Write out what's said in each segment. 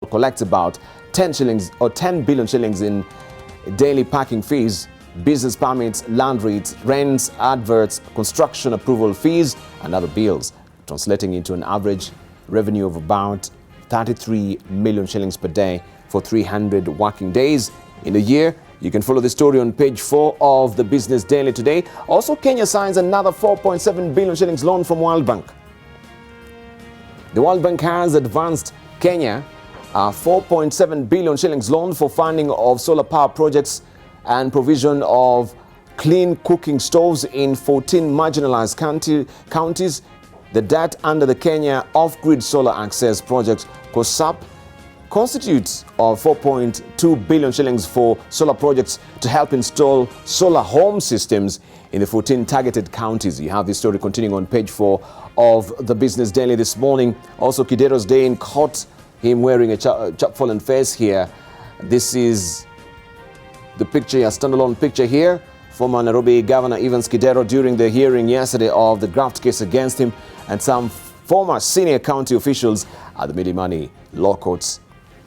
collects about 10 shillings or 10 billion shillings in daily parking fees, business permits, land rates, rents, adverts, construction approval fees, and other bills, translating into an average revenue of about 33 million shillings per day for 300 working days in a year. You can follow the story on page 4 of the Business Daily today. Also, Kenya signs another 4.7 billion shillings loan from World Bank. The World Bank has advanced Kenya a 4.7 billion shillings loan for funding of solar power projects and provision of clean cooking stoves in 14 marginalized counties. The debt under the Kenya Off-Grid Solar Access Project (KOSAP) constitutes of 4.2 billion shillings for solar projects to help install solar home systems in the 14 targeted counties. You have this story continuing on page 4 of the Business Daily this morning. Also, Kidero's day in court, him wearing a chapfallen face here. This is the picture, a standalone picture here. Former Nairobi Governor Evans Kidero during the hearing yesterday of the graft case against him and some former senior county officials at the Milimani law courts.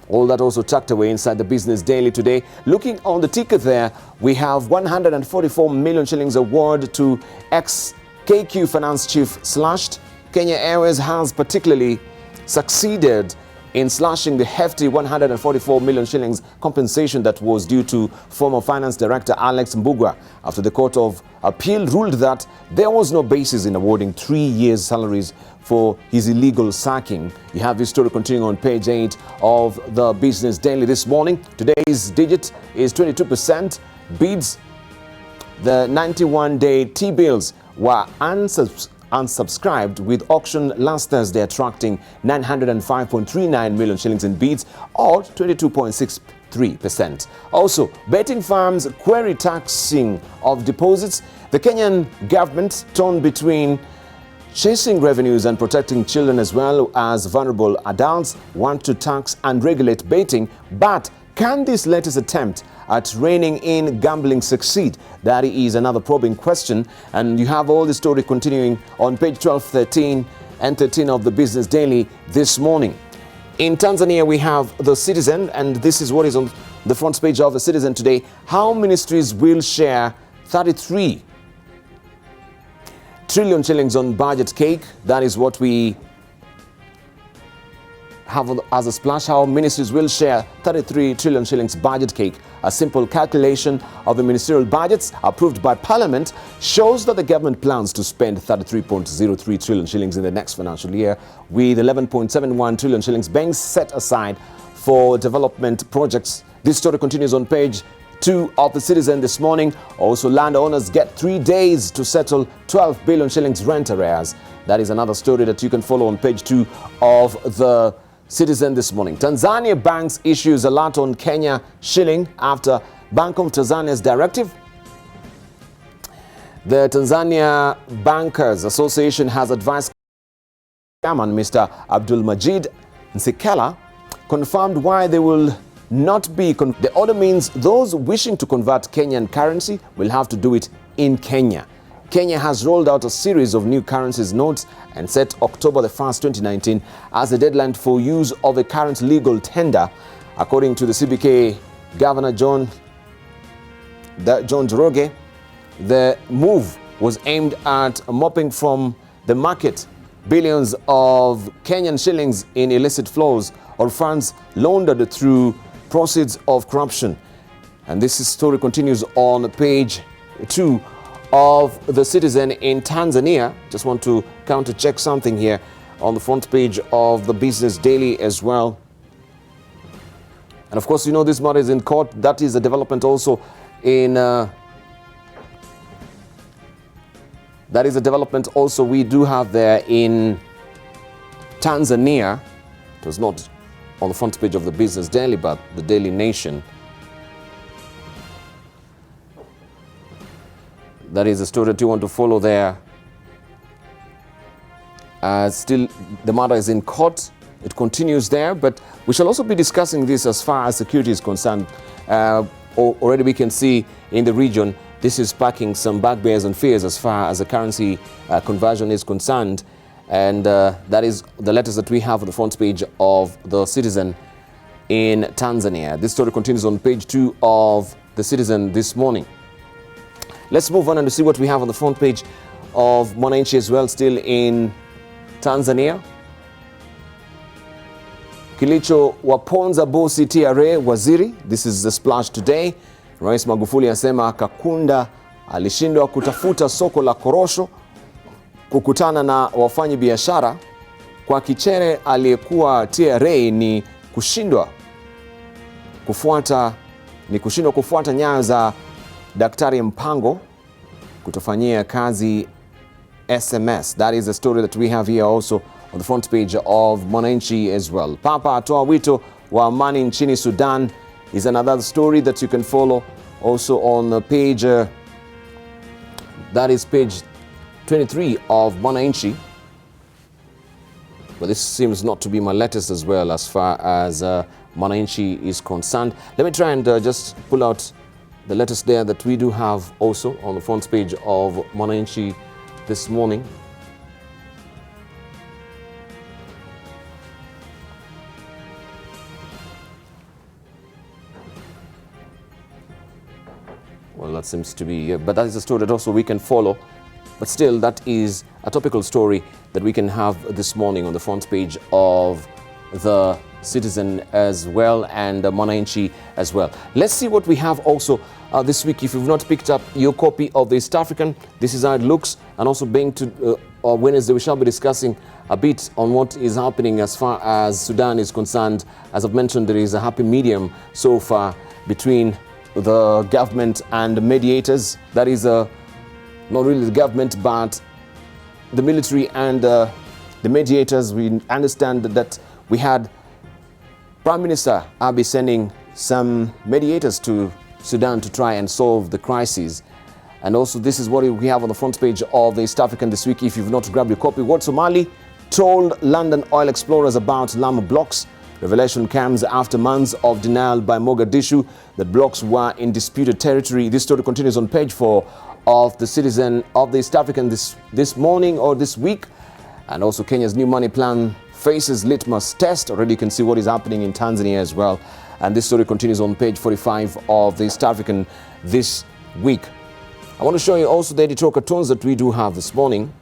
All that also tucked away inside the Business Daily today. Looking on the ticket there, we have 144 million shillings award to ex-KQ finance chief slashed. Kenya Airways has particularly succeeded in slashing the hefty 144 million shillings compensation that was due to former finance director Alex Mbugua after the Court of Appeal ruled that there was no basis in awarding 3 years' salaries for his illegal sacking. You have this story continuing on page 8 of the Business Daily this morning. Today's digit is 22%. Bids, the 91-day T-bills were unsubscribed with auction last Thursday attracting 905.39 million shillings in bids, or 22.63%. Also, betting firms query taxing of deposits. The Kenyan government torn between chasing revenues and protecting children as well as vulnerable adults, want to tax and regulate betting, but can this latest attempt at reining in gambling succeed? That is another probing question, and you have all the story continuing on page 12, 13 and 13 of the Business Daily this morning. In Tanzania, we have the Citizen, and this is what is on the front page of the Citizen today. How ministries will share 33 trillion shillings on budget cake. That is what we have as a splash. How ministries will share 33 trillion shillings budget cake. A simple calculation of the ministerial budgets approved by Parliament shows that the government plans to spend 33.03 trillion shillings in the next financial year, with 11.71 trillion shillings being set aside for development projects. This story continues on page 2 of the Citizen this morning. Also, landowners get 3 days to settle 12 billion shillings rent arrears. That is another story that you can follow on page 2 of the Citizen this morning. Tanzania banks issues alert on Kenya shilling after Bank of Tanzania's directive. The Tanzania Bankers Association has advised Chairman Mr. Abdul Majid Nsikela confirmed why they will not be. The order means those wishing to convert Kenyan currency will have to do it in Kenya. Kenya has rolled out a series of new currencies notes and set October the 1st, 2019 as the deadline for use of a current legal tender. According to the CBK Governor John Njoroge, the move was aimed at mopping from the market billions of Kenyan shillings in illicit flows or funds laundered through proceeds of corruption. And this story continues on page 2 of the Citizen. In Tanzania, just want to counter check something here on the front page of the Business Daily as well. And of course, you know, this matter is in court. That is a development also in that is a development also we do have there in Tanzania. It was not on the front page of the Business Daily, but the Daily Nation. That is a story that you want to follow there. Still, the matter is in court. It continues there, but we shall also be discussing this as far as security is concerned. Already we can see in the region, this is sparking some bugbears and fears as far as the currency conversion is concerned. And that is the letters that we have on the front page of the Citizen in Tanzania. This story continues on page 2 of The Citizen this morning. Let's move on and see what we have on the front page of Mwananchi as well, still in Tanzania. Kilicho waponza bosi TRA waziri. This is the splash today. Rais Magufuli asema Kakunda alishindwa kutafuta soko la korosho, kukutana na wafanyi biashara. Kwa Kichere aliyekuwa TRA ni kushindwa kufuata nyayo za Daktari Mpango kutofanyia kazi SMS. That is the story that we have here also on the front page of Mwananchi as well. Papa atoa wito wa amani nchini Sudan is another story that you can follow also on page that is page 23 of Mwananchi. But this seems not to be my latest as well as far as Mwananchi is concerned. Let me try and just pull out the latest there that we do have also on the front page of Mwananchi this morning. Well, that seems to be, but that is a story that also we can follow. But still, that is a topical story that we can have this morning on the front page of The Citizen as well, and Mwananchi as well. Let's see what we have also this week. If you've not picked up your copy of the East African, this is how it looks. And also being to Wednesday, we shall be discussing a bit on what is happening as far as Sudan is concerned. As I've mentioned, there is a happy medium so far between the government and the mediators. That is not really the government, but the military and the mediators. We understand that we had Prime Minister Abiy sending some mediators to Sudan to try and solve the crisis. And also this is what we have on the front page of the East African this week. If you've not grabbed your copy, what Somali told London oil explorers about Lamu blocks. Revelation comes after months of denial by Mogadishu that blocks were in disputed territory. This story continues on page 4 of The Citizen of the East African this morning or this week. And also Kenya's new money plan faces litmus test. Already you can see what is happening in Tanzania as well. And this story continues on page 45 of the East African this week. I want to show you also the editorial cartoons that we do have this morning.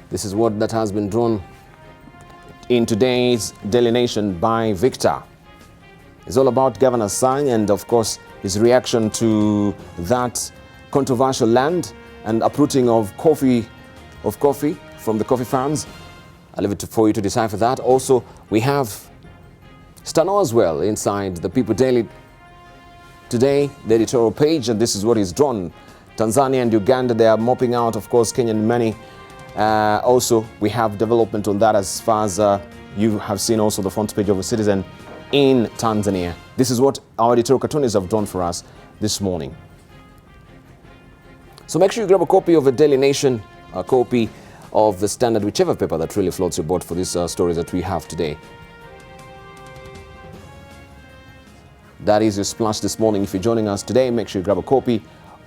This is what that has been drawn in today's Daily Nation by Victor. It's all about Governor Sang and of course his reaction to that controversial land and uprooting of coffee from the coffee farms. I'll leave it for you to decipher that. Also, we have Stano as well inside the People Daily today, the editorial page, and this is what is drawn. Tanzania and Uganda, they are mopping out, of course, Kenyan money. Also, we have development on that as far as you have seen also the front page of a Citizen in Tanzania. This is what our editorial cartoonists have drawn for us this morning. So make sure you grab a copy of the Daily Nation, a copy of the Standard, whichever paper that really floats your boat for these stories that we have today. That is your splash this morning. If you're joining us today, make sure you grab a copy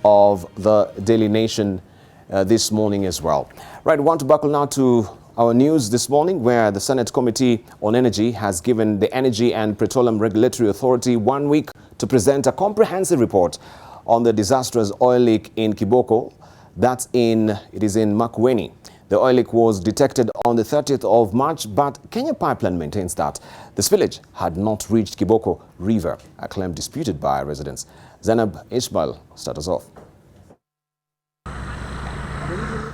of the Daily Nation this morning as well. Right, we want to buckle now to our news this morning, where the Senate Committee on Energy has given the Energy and Petroleum Regulatory Authority 1 week to present a comprehensive report on the disastrous oil leak in Kiboko. It is in Makueni. The oil leak was detected on the 30th of March, but Kenya Pipeline maintains that the spillage had not reached Kiboko River, a claim disputed by residents. Zainab Ishmael starts us off.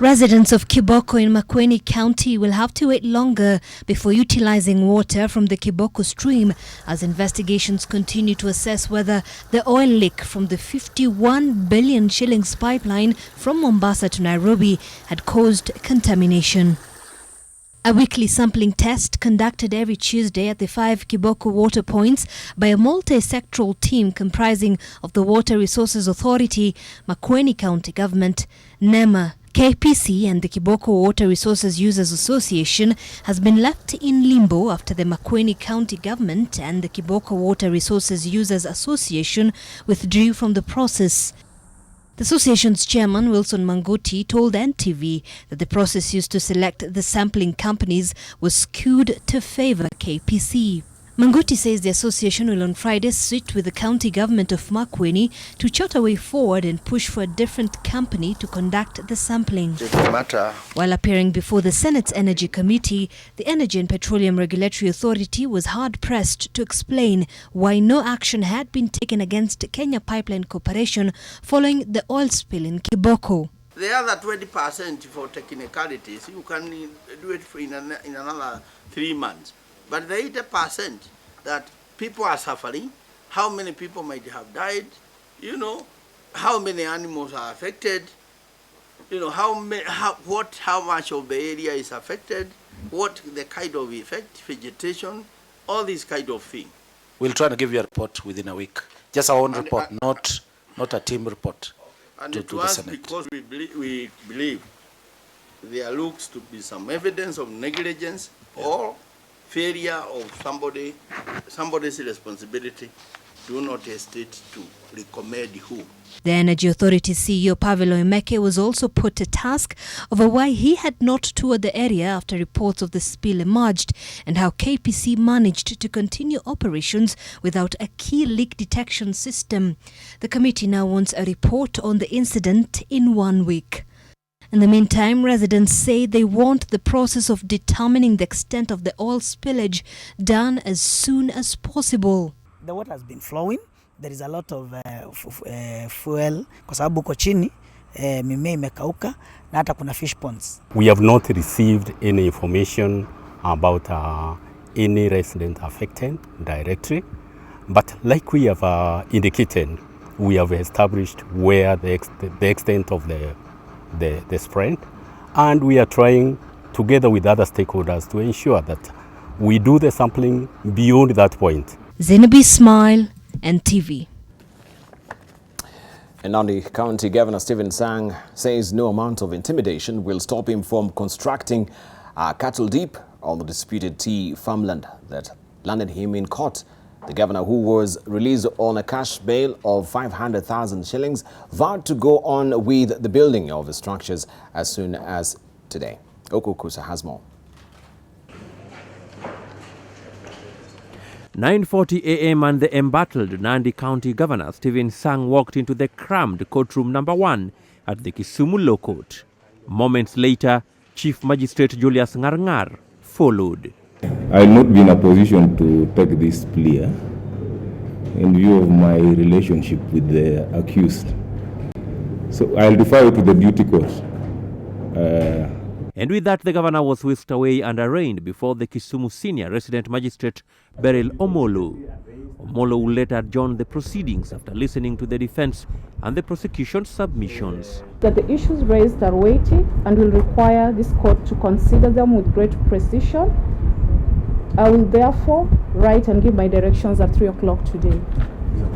Residents of Kiboko in Makueni County will have to wait longer before utilizing water from the Kiboko stream as investigations continue to assess whether the oil leak from the 51 billion shillings pipeline from Mombasa to Nairobi had caused contamination. A weekly sampling test conducted every Tuesday at the 5 Kiboko water points by a multi-sectoral team comprising of the Water Resources Authority, Makueni County Government, NEMA, KPC and the Kiboko Water Resources Users Association has been left in limbo after the Makueni County Government and the Kiboko Water Resources Users Association withdrew from the process. The association's chairman, Wilson Manguti, told NTV that the process used to select the sampling companies was skewed to favor KPC. Manguti says the association will on Friday sit with the county government of Makueni to chart a way forward and push for a different company to conduct the sampling. While appearing before the Senate's Energy Committee, the Energy and Petroleum Regulatory Authority was hard-pressed to explain why no action had been taken against Kenya Pipeline Corporation following the oil spill in Kiboko. The other 20% for technicalities, you can do it in another 3 months. But the 80% that people are suffering, how many people might have died, how many animals are affected, how much of the area is affected, what the kind of effect, vegetation, all these kind of things. We'll try to give you a report within a week. Just our own report, not a team report. And to to us, the Senate. because we believe there looks to be some evidence of negligence or failure of somebody's responsibility, do not hesitate to recommend who. The Energy Authority CEO Pavelo Emeke was also put to task over why he had not toured the area after reports of the spill emerged and how KPC managed to continue operations without a key leak detection system. The committee now wants a report on the incident in 1 week. In the meantime, residents say they want the process of determining the extent of the oil spillage done as soon as possible. The water has been flowing. There is a lot of fuel kwa sababu uko chini mimea imekauka na hata kuna fish ponds. We have not received any information about any resident affected directly, but like we have indicated, we have established where the extent of the spread, and we are trying together with other stakeholders to ensure that we do the sampling beyond that point. Zinabi Smile, NTV. And Nandi County Governor Stephen Sang says no amount of intimidation will stop him from constructing a cattle dip on the disputed tea farmland that landed him in court. The governor, who was released on a cash bail of 500,000 shillings, vowed to go on with the building of the structures as soon as today. Okukusa has more. 9:40 a.m. and the embattled Nandi County Governor Stephen Sang walked into the crammed courtroom number 1 at the Kisumu Law Court. Moments later, Chief Magistrate Julius Ngarngar followed. I will not be in a position to take this plea in view of my relationship with the accused. So I'll defer it to the duty court. And with that, the governor was whisked away and arraigned before the Kisumu Senior Resident Magistrate Beryl Omolo. Omolo will later adjourn the proceedings after listening to the defense and the prosecution's submissions. That the issues raised are weighty and will require this court to consider them with great precision. I will therefore write and give my directions at 3 o'clock today.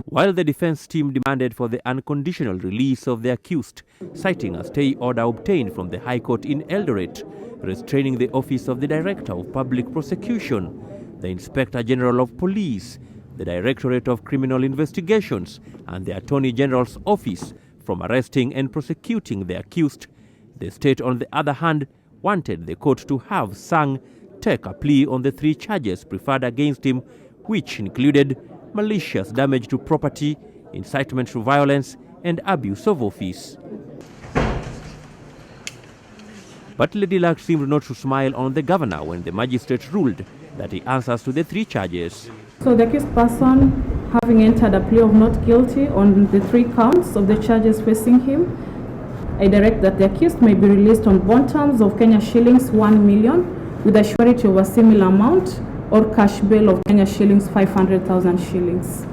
While the defense team demanded for the unconditional release of the accused, citing a stay order obtained from the High Court in Eldoret, restraining the office of the Director of Public Prosecution, the Inspector General of Police, the Directorate of Criminal Investigations, and the Attorney General's office from arresting and prosecuting the accused, the state, on the other hand, wanted the court to have Sang take a plea on the 3 charges preferred against him, which included malicious damage to property, incitement to violence, and abuse of office. But Lady Luck seemed not to smile on the governor when the magistrate ruled that he answers to the 3 charges. So the accused person, having entered a plea of not guilty on the 3 counts of the charges facing him, I direct that the accused may be released on bond terms of Kenya shillings 1 million with a surety of a similar amount, or cash bail of Kenya shillings 500,000 shillings.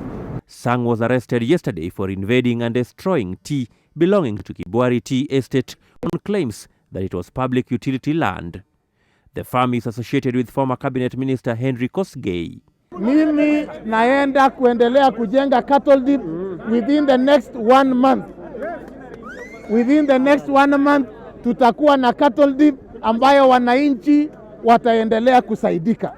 Sang was arrested yesterday for invading and destroying tea belonging to Kibwari Tea Estate on claims that it was public utility land. The farm is associated with former Cabinet Minister Henry Kosgei. Mimi naenda kuendelea kujenga cattle dip within the next 1 month. Within the next 1 month tutakuwa na cattle dip ambayo wananchi wataendelea kusaidika.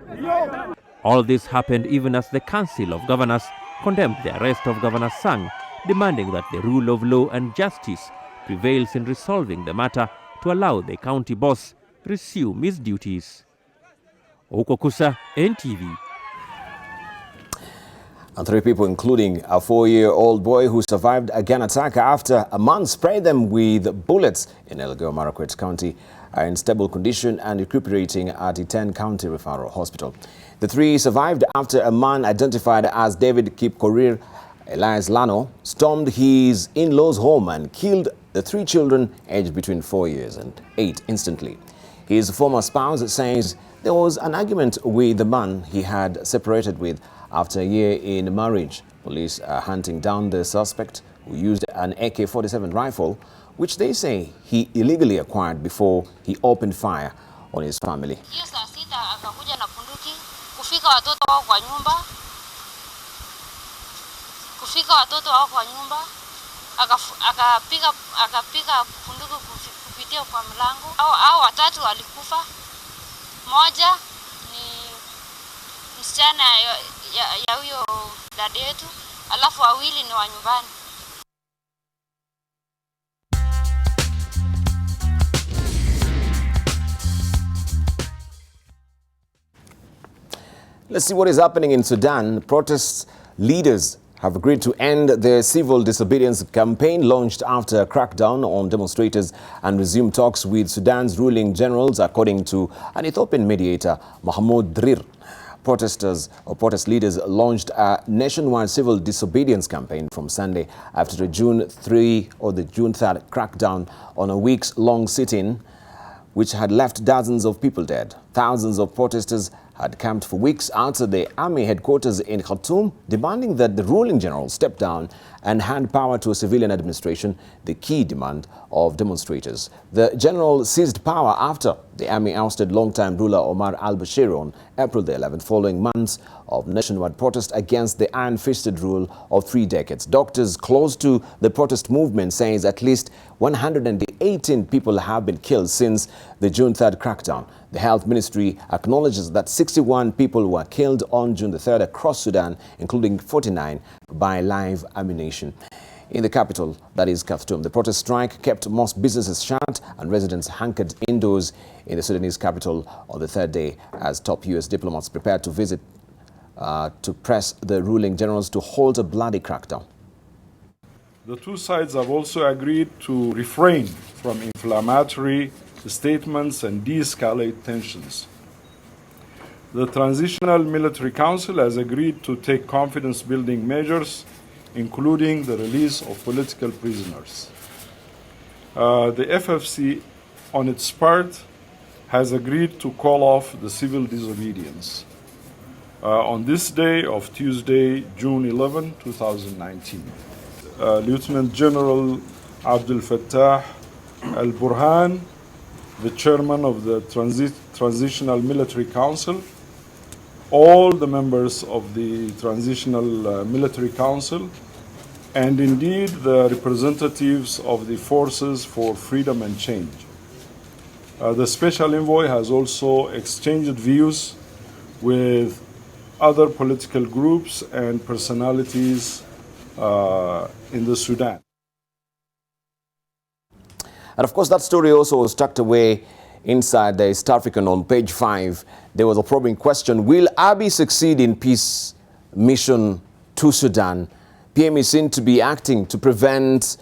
All this happened even as the Council of Governors condemned the arrest of Governor Sang, demanding that the rule of law and justice prevails in resolving the matter to allow the county boss resume his duties. Okukusa, NTV. And 3 people, including a 4-year-old boy who survived a gun attack after a man sprayed them with bullets in Elgeyo County, are in stable condition and recuperating at the 10-county referral hospital. The 3 survived after a man identified as David Kipkorir Elias Lano stormed his in-laws' home and killed the 3 children aged between 4 years and 8 instantly. His former spouse says there was an argument with the man he had separated with after a year in marriage. Police are hunting down the suspect, who used an AK-47 rifle, which they say he illegally acquired before he opened fire on his family. Kufika watoto wao kwa nyumba, akapiga bunduki kupitia kwa mlango. Hao watatu walikufa. Moja ni msichana ya huyo dada yetu, alafu wawili ni wa nyumbani. Let's see what is happening in Sudan. Protest leaders have agreed to end their civil disobedience campaign launched after a crackdown on demonstrators and resume talks with Sudan's ruling generals, according to an Ethiopian mediator, Mahmoud Drir. Protest leaders launched a nationwide civil disobedience campaign from Sunday after the June 3 or the June 3rd crackdown on a weeks-long sit-in, which had left dozens of people dead. Thousands of protesters had camped for weeks outside the army headquarters in Khartoum, demanding that the ruling general step down and hand power to a civilian administration, the key demand of demonstrators. The general seized power after the army ousted longtime ruler Omar al-Bashir on April the 11th, following months of nationwide protest against the iron-fisted rule of 3 decades. Doctors close to the protest movement says at least 118 people have been killed since the June 3rd crackdown. The health ministry acknowledges that 61 people were killed on June the 3rd across Sudan, including 49 by live ammunition. In the capital, that is Khartoum, the protest strike kept most businesses shut and residents hunkered indoors in the Sudanese capital on the 3rd day as top U.S. diplomats prepared to visit to press the ruling generals to halt a bloody crackdown. The 2 sides have also agreed to refrain from inflammatory statements and de-escalate tensions. The Transitional Military Council has agreed to take confidence-building measures, including the release of political prisoners. The FFC, on its part, has agreed to call off the civil disobedience on this day of Tuesday, June 11, 2019. Lieutenant General Abdel Fattah al-Burhan, the chairman of the Transitional Military Council, all the members of the Transitional Military Council, and indeed the representatives of the Forces for Freedom and Change. The Special Envoy has also exchanged views with other political groups and personalities in the Sudan. And of course, that story also was tucked away inside the East African on page 5. There was a probing question: will Abiy succeed in peace mission to Sudan? PM is seen to be acting to prevent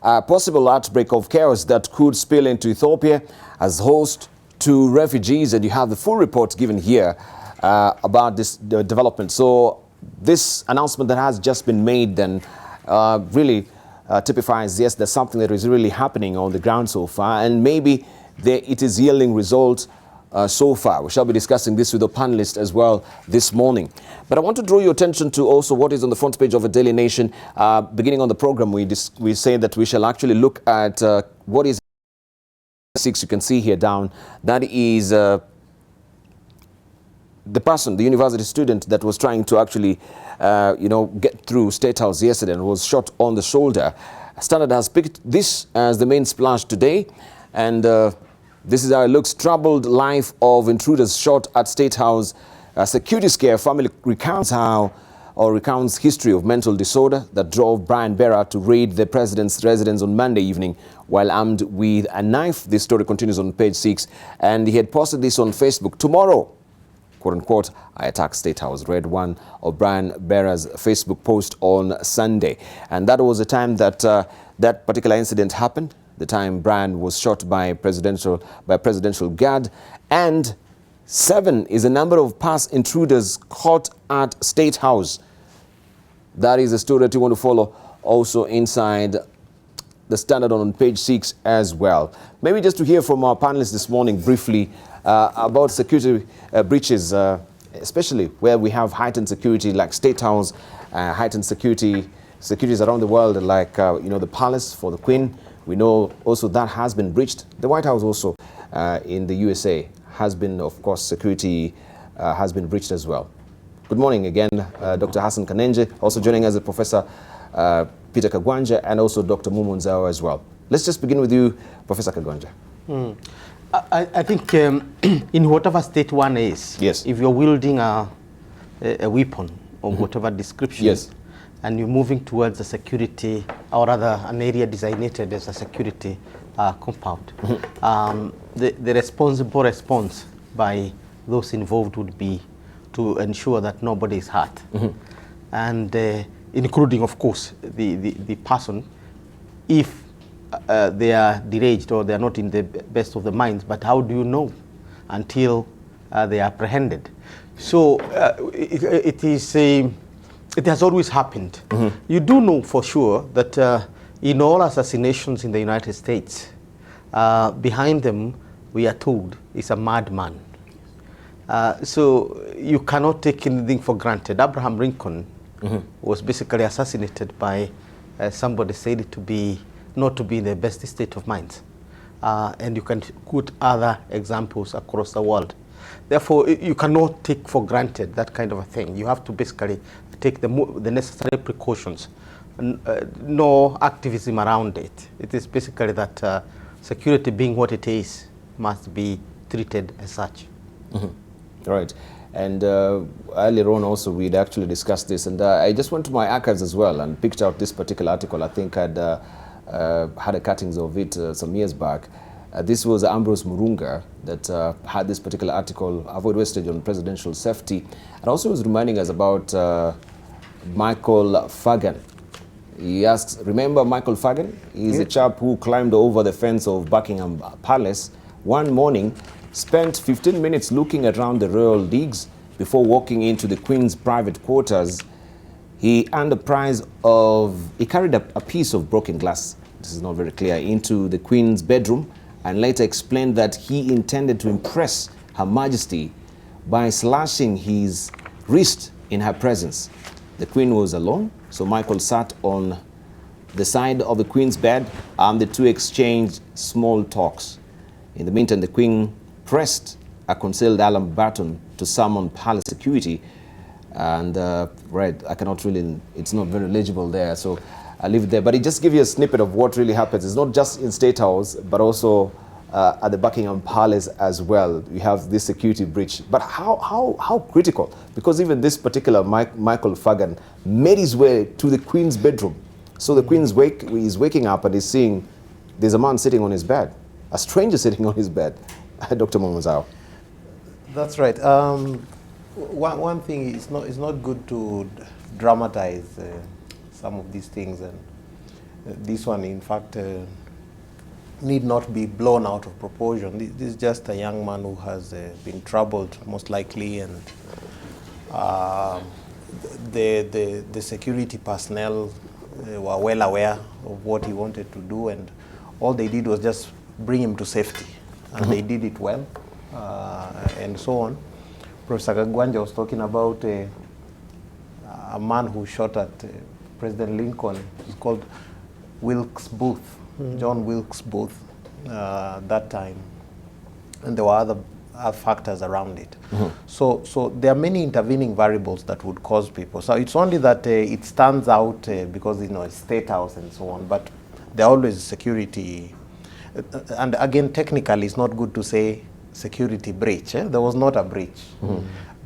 a possible outbreak of chaos that could spill into Ethiopia as host to refugees. And you have the full report given here about this development. So this announcement that has just been made then really typifies, yes, there's something that is really happening on the ground so far, and maybe it is yielding results so far. We shall be discussing this with the panelists as well this morning. But I want to draw your attention to also what is on the front page of the Daily Nation. Beginning on the program, we say that we shall actually look at what is 6. You can see here down, that is the person, the university student that was trying to actually get through State House yesterday and was shot on the shoulder. Standard has picked this as the main splash today, and this is how it looks. Troubled life of intruders shot at State House. Security scare. Family recounts history of mental disorder that drove Brian Berra to raid the president's residence on Monday evening while armed with a knife. This story continues on page 6, and he had posted this on Facebook. Tomorrow, quote-unquote, I attacked State House, read one of Brian Bera's Facebook post on Sunday. And that was the time that that particular incident happened, the time Brian was shot by a presidential guard. And 7 is the number of past intruders caught at State House. That is a story that you want to follow also inside the Standard on page 6 as well. Maybe just to hear from our panelists this morning briefly about security breaches, especially where we have heightened security like State House, heightened securities around the world like the palace for the Queen. We know also that has been breached. The White House also in the USA has been, of course, security has been breached as well. Good morning again, Dr. Hassan Kanenje, also joining us, Professor Peter Kagwanja, and also Dr. Mumunzao as well. Let's just begin with you, Professor Kagwanja. I think in whatever state one is, yes, if you're wielding a weapon of whatever description, yes, and you're moving towards a security, or rather an area designated as a security compound, the responsible response by those involved would be to ensure that nobody is hurt, and including, of course, the person, if they are deranged or they are not in the best of the minds. But how do you know until they are apprehended? So it has always happened. You do know for sure that in all assassinations in the United States, behind them, we are told, is a madman. So you cannot take anything for granted. Abraham Lincoln was basically assassinated by somebody said to be not to be in the best state of mind. And you can quote other examples across the world. Therefore, you cannot take for granted that kind of a thing. You have to basically take the necessary precautions. No activism around it. It is basically that security being what it is must be treated as such. Right. And earlier on also we'd actually discussed this, and I just went to my archives as well and picked out this particular article. I think I'd had a cuttings of it some years back. This was Ambrose Murunga that had this particular article, Avoid Wastage on Presidential Safety, and also was reminding us about Michael Fagan. He asks, remember Michael Fagan? He's a chap who climbed over the fence of Buckingham Palace one morning, spent 15 minutes looking around the royal digs before walking into the Queen's private quarters. He earned a prize of, he carried a piece of broken glass, this is not very clear, into the Queen's bedroom, and later explained that he intended to impress Her Majesty by slashing his wrist in her presence. The Queen was alone, so Michael sat on the side of the Queen's bed and the two exchanged small talks. In the meantime, the Queen pressed a concealed alarm button to summon palace security, and I cannot really, it's not very legible there, so I'll leave it there. But it just gives you a snippet of what really happens. It's not just in State House, but also at the Buckingham Palace as well. We have this security breach. But how critical? Because even this particular Michael Fagan made his way to the Queen's bedroom. So the Queen's he's waking up and he's seeing there's a man sitting on his bed, a stranger sitting on his bed. Dr. Momozao. That's right. One thing is it's not good to dramatize some of these things, and this one, in fact, need not be blown out of proportion. This is just a young man who has been troubled, most likely, and the security personnel were well aware of what he wanted to do, and all they did was just bring him to safety. And they did it well, and so on. Professor Kagwanja was talking about a man who shot at President Lincoln. He's called Wilkes Booth, John Wilkes Booth, that time. And there were other factors around it. So there are many intervening variables that would cause people. So it's only that it stands out because, it's State House and so on, but there are always security. And again, technically, it's not good to say security breach. There was not a breach.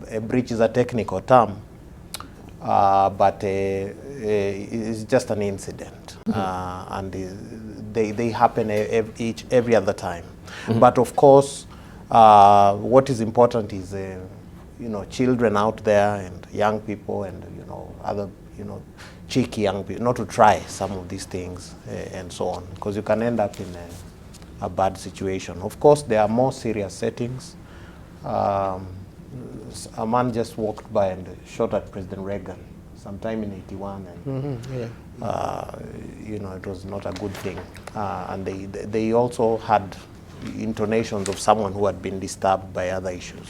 A breach is a technical term, but it's just an incident, and they happen every other time. But of course, what is important is children out there and young people and, other, cheeky young people, not to try some of these things and so on, because you can end up in a bad situation. Of course, there are more serious settings. A man just walked by and shot at President Reagan sometime in '81, and it was not a good thing. And they also had intonations of someone who had been disturbed by other issues.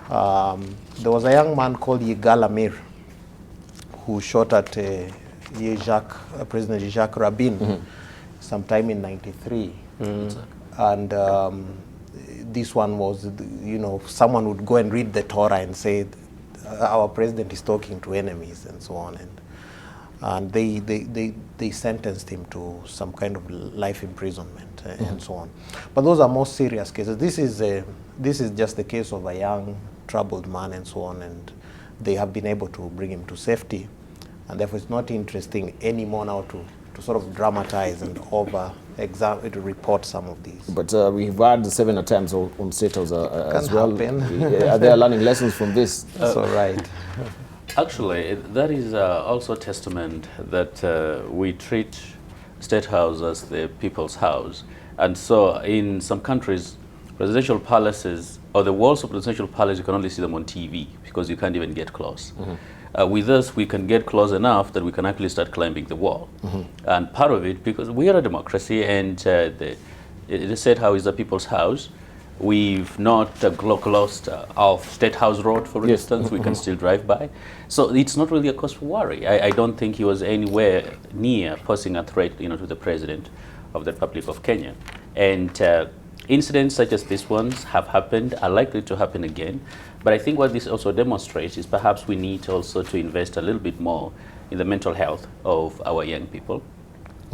There was a young man called Yigal Amir who shot at President Jacques Rabin sometime in '93. And this one was, someone would go and read the Torah and say, our president is talking to enemies and so on. And they sentenced him to some kind of life imprisonment and so on. But those are more serious cases. This is just the case of a young, troubled man and so on, and they have been able to bring him to safety. And therefore it's not interesting anymore now to sort of dramatize and to report some of these. But we've had 7 attempts on State House as well. Are they learning lessons from this? That's all right. Actually, that is also a testament that we treat State House as the people's house. And so in some countries, presidential palaces, or the walls of presidential palace, you can only see them on TV because you can't even get close. With us, we can get close enough that we can actually start climbing the wall. And part of it, because we are a democracy and the State House is the people's house, we've not closed off State House Road, for instance. We can still drive by. So it's not really a cause for worry. I don't think he was anywhere near posing a threat to the President of the Republic of Kenya. And incidents such as these ones have happened, are likely to happen again. But I think what this also demonstrates is perhaps we need also to invest a little bit more in the mental health of our young people.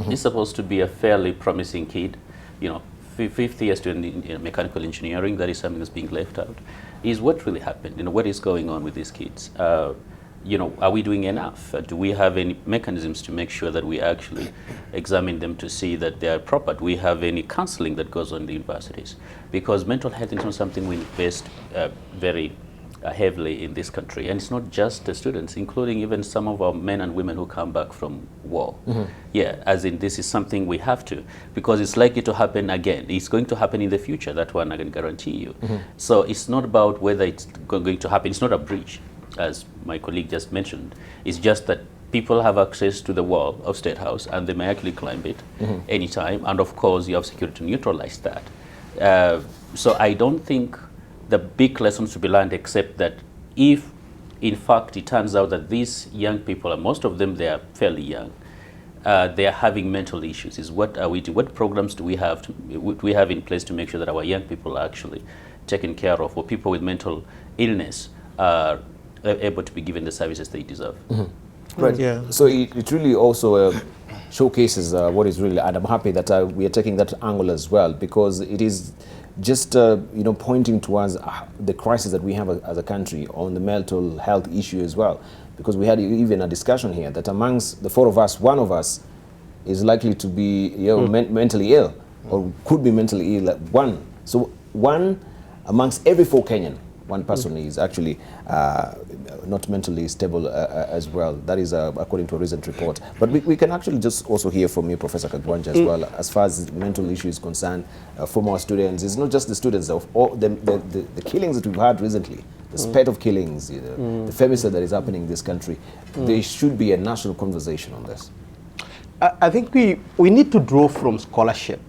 He's supposed to be a fairly promising kid, 5th year student in mechanical engineering. That is something that's being left out. Is what really happened? What is going on with these kids? Are we doing enough? Do we have any mechanisms to make sure that we actually examine them to see that they are proper? Do we have any counseling that goes on in the universities? Because mental health is not something we invest very heavily in this country. And it's not just the students, including even some of our men and women who come back from war. Yeah, as in this is something we have to, because it's likely to happen again. It's going to happen in the future, that one I can guarantee you. So it's not about whether it's going to happen. It's not a breach, as my colleague just mentioned. It's just that people have access to the wall of State House and they may actually climb it anytime. And of course, you have security to neutralize that. So I don't think the big lessons to be learned, except that if, in fact, it turns out that these young people, and most of them, they are fairly young, they are having mental issues. Is what are we doing? What programs do we have in place to make sure that our young people are actually taken care of, or people with mental illness are able to be given the services they deserve? Right. Yeah. So it really also showcases what is really, and I'm happy that we are taking that angle as well, because it is just pointing towards the crisis that we have as a country on the mental health issue as well. Because we had even a discussion here that amongst the 4 of us, 1 of us is likely to be mentally ill, or could be mentally ill. One. So 1 amongst every 4 Kenyan, 1 person is actually not mentally stable as well. That is according to a recent report. But we can actually just also hear from you, Professor Kagwanja, as well, as far as mental issue is concerned from our students. It's not just the students, of all the killings that we've had recently, the spate of killings, the femicide that is happening in this country. There should be a national conversation on this. I think we need to draw from scholarship.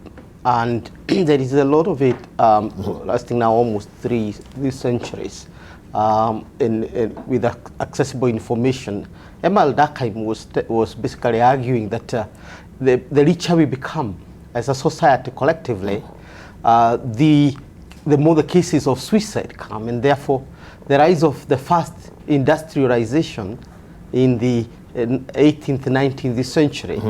And there is a lot of it lasting now almost 3 centuries with accessible information. Emal Durkheim was basically arguing that the richer we become as a society collectively, the more the cases of suicide come, and therefore the rise of the first industrialization in the 18th, 19th century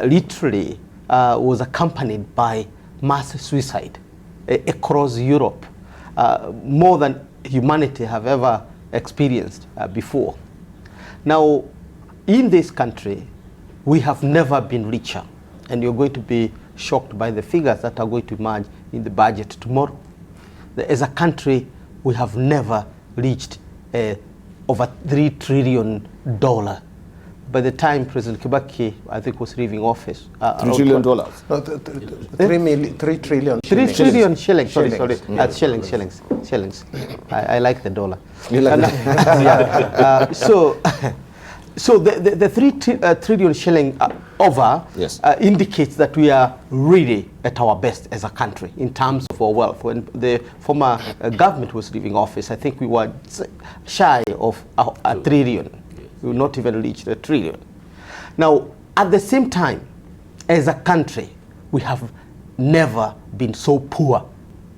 literally was accompanied by mass suicide across Europe, more than humanity have ever experienced before. Now, in this country, we have never been richer, and you're going to be shocked by the figures that are going to emerge in the budget tomorrow. As a country, we have never reached over $3 trillion. By the time President Kibaki, I think, was leaving office. $3 trillion? No, 3 trillion. 3 trillion shillings. Sorry. Shillings. Shillings. I like the dollar. You like So the 3 trillion shilling over indicates that we are really at our best as a country in terms of our wealth. When the former government was leaving office, I think we were shy of a trillion. We will not even reach the trillion. Now, at the same time, as a country, we have never been so poor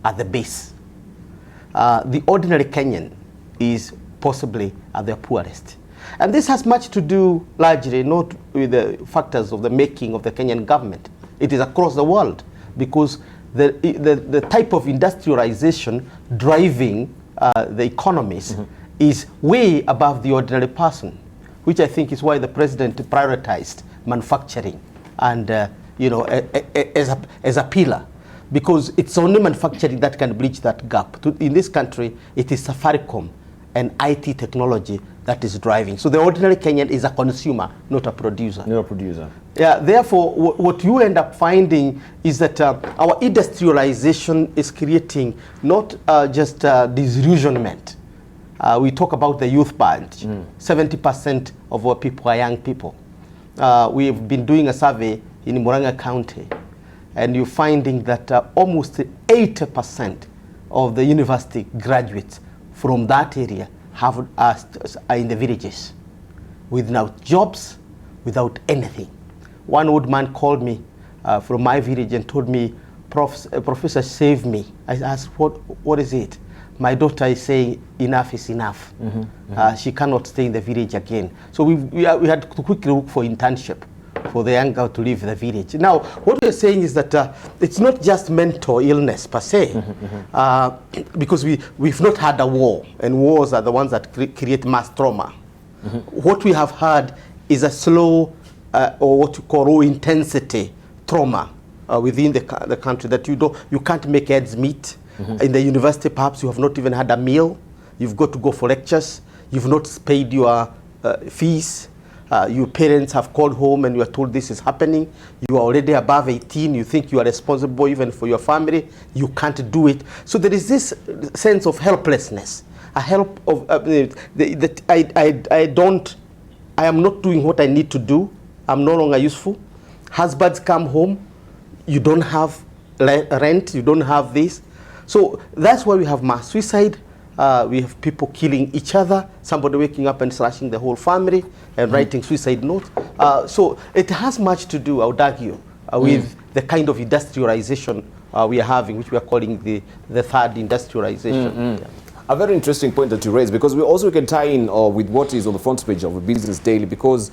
at the base. The ordinary Kenyan is possibly at their poorest. And this has much to do largely not with the factors of the making of the Kenyan government. It is across the world, because the type of industrialization driving the economies is way above the ordinary person, which I think is why the president prioritized manufacturing and as a pillar, because it's only manufacturing that can bridge that gap. In this country, it is Safaricom and IT technology that is driving. So the ordinary Kenyan is a consumer, not a producer. Not a producer. Yeah, therefore, what you end up finding is that our industrialization is creating not just disillusionment. We talk about the youth bulge. 70% of our people are young people. We've been doing a survey in Murang'a County, and you're finding that almost 80% of the university graduates from that area are in the villages, without jobs, without anything. One old man called me from my village and told me, Professor, save me. I asked, what is it? My daughter is saying enough is enough. She cannot stay in the village again. So we had to quickly look for internship for the young girl to leave the village. Now, what we're saying is that it's not just mental illness per se, because we've not had a war, and wars are the ones that create mass trauma. What we have had is a slow, or what you call low intensity trauma within the country, that you can't make ends meet. In the university, perhaps you have not even had a meal. You've got to go for lectures. You've not paid your fees. Your parents have called home and you are told this is happening. You are already above 18. You think you are responsible even for your family. You can't do it. So there is this sense of helplessness. A help of that I am not doing what I need to do. I'm no longer useful. Husbands come home. You don't have rent. You don't have this. So that's why we have mass suicide. We have people killing each other, somebody waking up and slashing the whole family and writing suicide notes. So it has much to do, I would argue, with the kind of industrialization we are having, which we are calling the third industrialization. Yeah. A very interesting point that you raised, because we also can tie in with what is on the front page of a Business Daily, because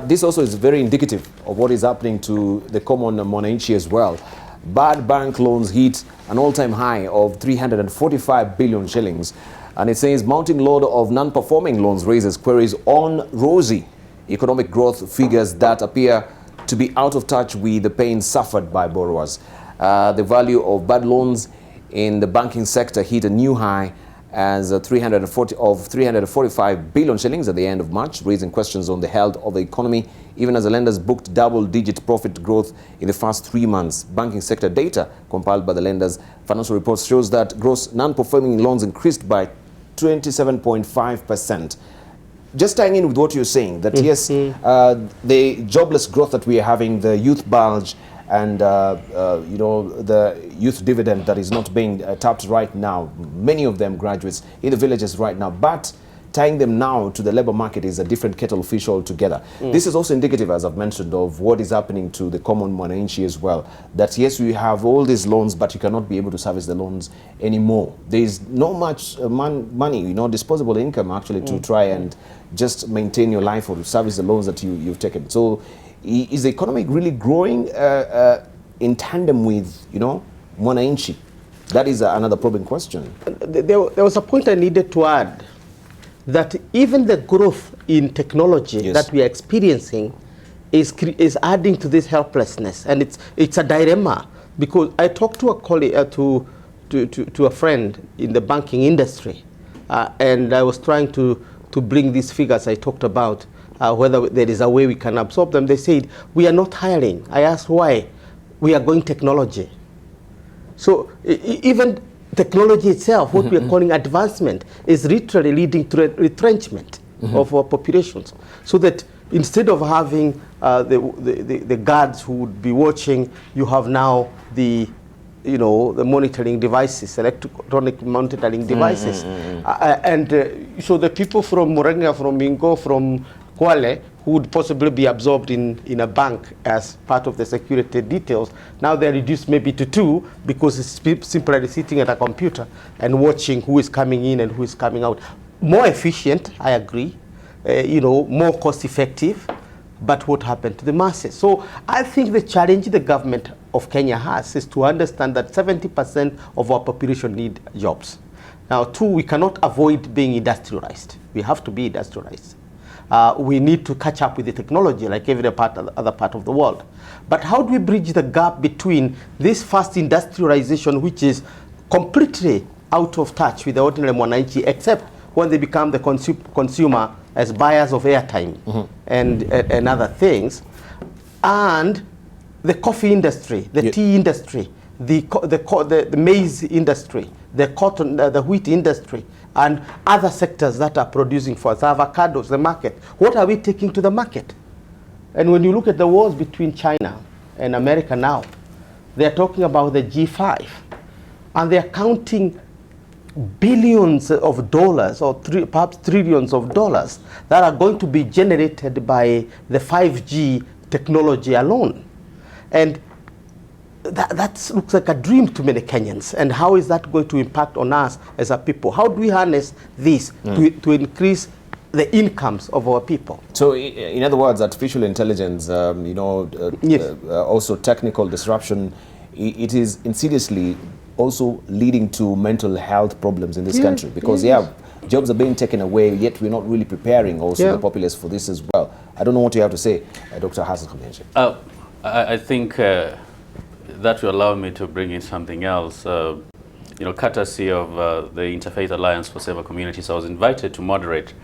this also is very indicative of what is happening to the common mwananchi as well. Bad bank loans hit an all-time high of 345 billion shillings. And it says mounting load of non-performing loans raises queries on rosy economic growth figures that appear to be out of touch with the pain suffered by borrowers. The value of bad loans in the banking sector hit a new high as 345 billion shillings at the end of March, raising questions on the health of the economy, even as the lenders booked double-digit profit growth in the first 3 months. Banking sector data compiled by the lenders' financial reports shows that gross non-performing loans increased by 27.5%. Just tying in with what you're saying, that yes, the jobless growth that we are having, the youth bulge, and the youth dividend that is not being tapped right now, many of them graduates in the villages right now, but tying them now to the labor market is a different kettle of fish altogether. This is also indicative, as I've mentioned, of what is happening to the common mwananchi as well, that yes, we have all these loans, but you cannot be able to service the loans anymore. There is not much money, disposable income actually to try and just maintain your life or to service the loans that you've taken. So is the economy really growing in tandem with, mwananchi? That is another probing question. There was a point I needed to add, that even the growth in technology that we are experiencing is adding to this helplessness, and it's a dilemma. Because I talked to a colleague, to a friend in the banking industry, And I was trying to bring these figures I talked about, whether there is a way we can absorb them. They said, we are not hiring. I asked why. We are going technology. So even technology itself, what we are calling advancement, is literally leading to retrenchment of our populations. So that instead of having the guards who would be watching, you have now the monitoring devices, electronic monitoring devices. So the people from Murang'a, from Mingo, from Kwale, who would possibly be absorbed in a bank as part of the security details, now they're reduced maybe to 2 because it's simply sitting at a computer and watching who is coming in and who is coming out. More efficient, I agree, more cost effective, but what happened to the masses? So I think the challenge the government of Kenya has is to understand that 70% of our population need jobs. Now, 2, we cannot avoid being industrialized. We have to be industrialized. We need to catch up with the technology like every other part of the world. But how do we bridge the gap between this fast industrialization, which is completely out of touch with the ordinary mwananchi, except when they become the consumer as buyers of airtime and other things, and the coffee industry, the tea industry, the maize industry, the cotton, the wheat industry, and other sectors that are producing for us, avocados, the market. What are we taking to the market? And when you look at the wars between China and America now, they're talking about the G5, and they're counting billions of dollars, or perhaps trillions of dollars, that are going to be generated by the 5G technology alone. And that looks like a dream to many Kenyans. And how is that going to impact on us as a people? How do we harness this to increase the incomes of our people? So, in other words, artificial intelligence, also technical disruption, it is insidiously also leading to mental health problems in this country, because jobs are being taken away, yet we're not really preparing also the populace for this as well. I don't know what you have to say, Dr. Hassan Khambenje. I think that will allow me to bring in something else. Courtesy of the Interfaith Alliance for Safer Communities, I was invited to moderate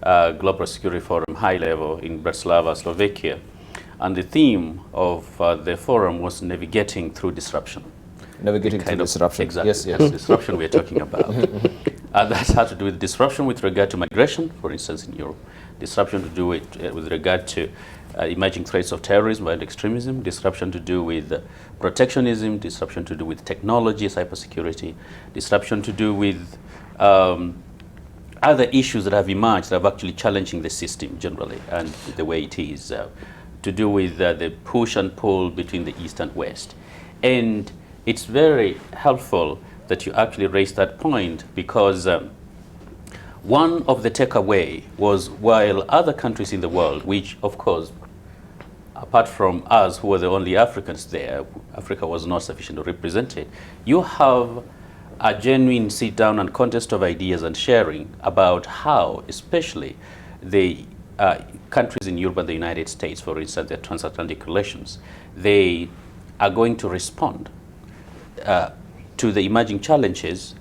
Global Security Forum high level in Bratislava, Slovakia. And the theme of the forum was navigating through disruption. Navigating through disruption. Exactly. Yes. Disruption we're talking about. That has to do with disruption with regard to migration, for instance, in Europe. Disruption to do with regard to emerging threats of terrorism and extremism, disruption to do with protectionism, disruption to do with technology, cybersecurity, disruption to do with other issues that have emerged that are actually challenging the system generally and the way it is, to do with the push and pull between the East and West. And it's very helpful that you actually raised that point, because one of the takeaway was, while other countries in the world, which of course, apart from us who were the only Africans there, Africa was not sufficiently represented, you have a genuine sit down and contest of ideas and sharing about how, especially the countries in Europe and the United States, for instance, their transatlantic relations, they are going to respond to the emerging challenges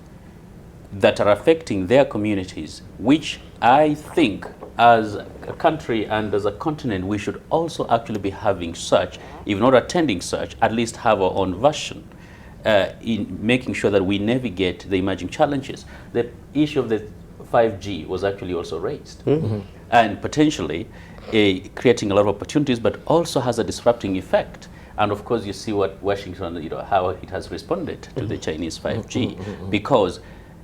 that are affecting their communities, which I think as a country and as a continent we should also actually be having such, if not attending such, at least have our own version in making sure that we navigate the emerging challenges. The issue of the 5G was actually also raised, and potentially creating a lot of opportunities, but also has a disrupting effect. And of course, you see what Washington, how it has responded to the Chinese 5G, because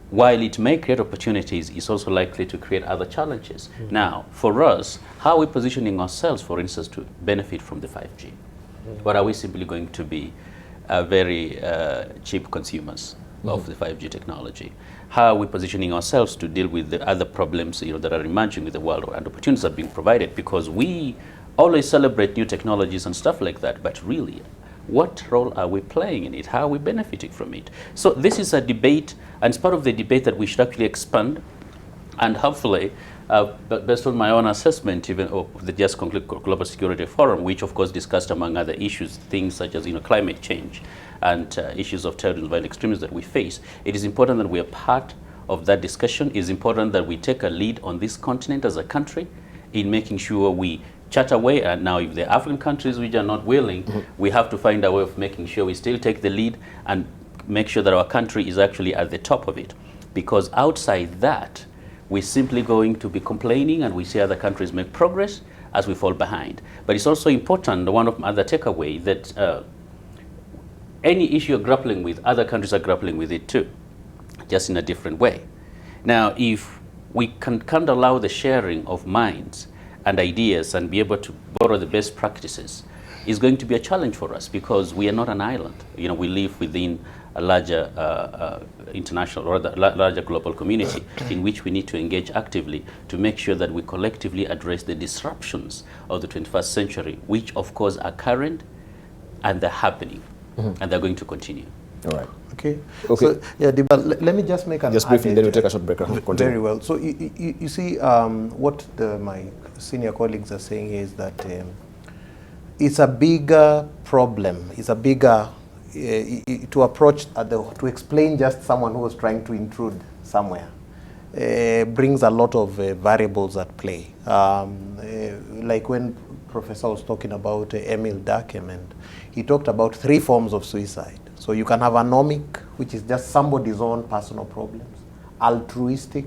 while it may create opportunities, it's also likely to create other challenges. Now, for us, how are we positioning ourselves, for instance, to benefit from the 5G? Or are we simply going to be very cheap consumers of the 5G technology? How are we positioning ourselves to deal with the other problems that are emerging with the world, and opportunities are being provided? Because we always celebrate new technologies and stuff like that, but really, what role are we playing in it? How are we benefiting from it? So this is a debate, and it's part of the debate that we should actually expand, and hopefully, based on my own assessment even of the just concluded Global Security Forum, which of course discussed among other issues, things such as climate change and issues of terrorism and extremism that we face, it is important that we are part of that discussion. It's important that we take a lead on this continent as a country in making sure we chart a way. And now if the African countries which are not willing, we have to find a way of making sure we still take the lead and make sure that our country is actually at the top of it. Because outside that, we're simply going to be complaining and we see other countries make progress as we fall behind. But it's also important, one of my other takeaway, that any issue you're grappling with, other countries are grappling with it too, just in a different way. Now, if we can't allow the sharing of minds and ideas and be able to borrow the best practices, it's going to be a challenge for us because we are not an island. You know, we live within a larger international or larger global community in which we need to engage actively to make sure that we collectively address the disruptions of the 21st century, which of course are current and they're happening and they're going to continue. All right. Okay. So, yeah, Debarl, let me just make an just briefly, then we'll take a short break. Very well. So you see, what my senior colleagues are saying is that it's a bigger problem. It's a bigger to approach to explain just someone who was trying to intrude somewhere brings a lot of variables at play. Like when Professor was talking about Emil Durkheim, and he talked about 3 forms of suicide. So you can have anomic, which is just somebody's own personal problems, altruistic,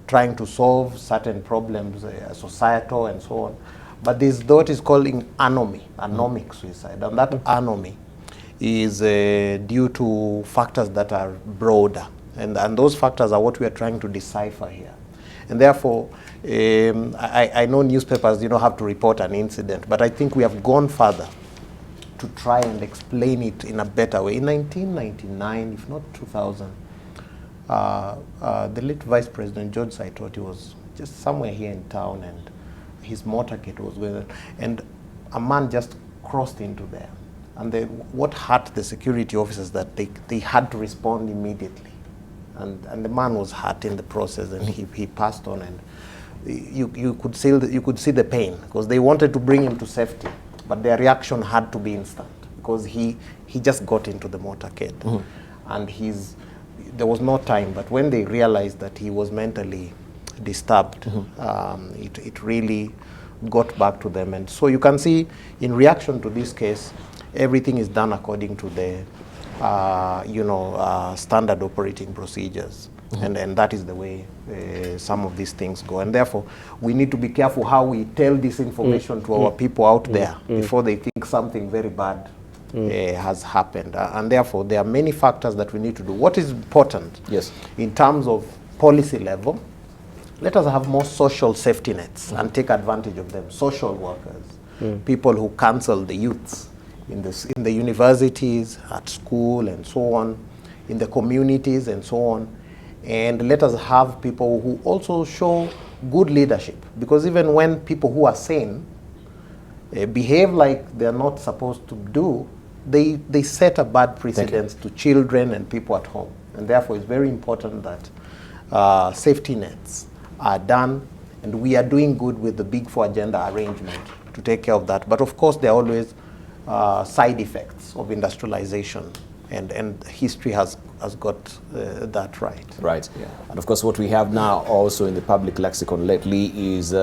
trying to solve certain problems, societal and so on. But there's what is called anomic suicide, and that anomy is due to factors that are broader, and those factors are what we are trying to decipher here. And therefore, I know newspapers, have to report an incident, but I think we have gone further to try and explain it in a better way. In 1999, if not 2000, the late Vice President George Saitoti was just somewhere here in town, and his motorcade was with it, and a man just crossed into there. And what hurt the security officers that they had to respond immediately. And the man was hurt in the process, and he passed on, and you could see the pain, because they wanted to bring him to safety, but their reaction had to be instant, because he just got into the motorcade, and there was no time. But when they realized that he was mentally disturbed, it really got back to them. And so you can see, in reaction to this case, everything is done according to the standard operating procedures. And that is the way some of these things go. And therefore, we need to be careful how we tell this information to our people out there before they think something very bad has happened. And therefore, there are many factors that we need to do. What is important in terms of policy level, let us have more social safety nets and take advantage of them. Social workers, people who counsel the youths in the universities, at school and so on, in the communities and so on. And let us have people who also show good leadership, because even when people who are sane behave like they're not supposed to do, they set a bad precedence to children and people at home. And therefore, it's very important that safety nets are done, and we are doing good with the Big Four agenda arrangement to take care of that. But of course, there are always side effects of industrialization, and history has got that right. Right. Yeah. And of course, what we have now also in the public lexicon lately is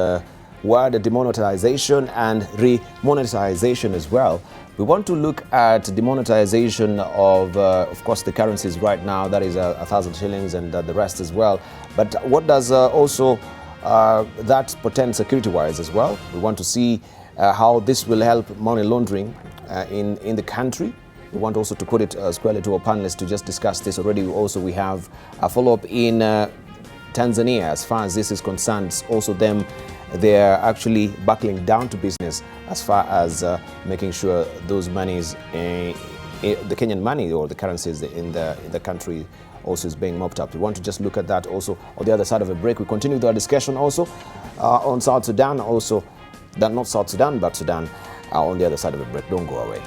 word demonetization and remonetization as well. We want to look at demonetization of course, the currencies right now. That is 1,000 shillings and the rest as well. But what does also that portend security-wise as well? We want to see how this will help money laundering in the country. We want also to put it squarely to our panelists to just discuss this. Already also we have a follow-up in Tanzania as far as this is concerned. Also they're actually buckling down to business as far as making sure those monies, the Kenyan money or the currencies in the country also is being mopped up. We want to just look at that also on the other side of a break. We continue with our discussion also on South Sudan, also not South Sudan, but Sudan on the other side of a break. Don't go away.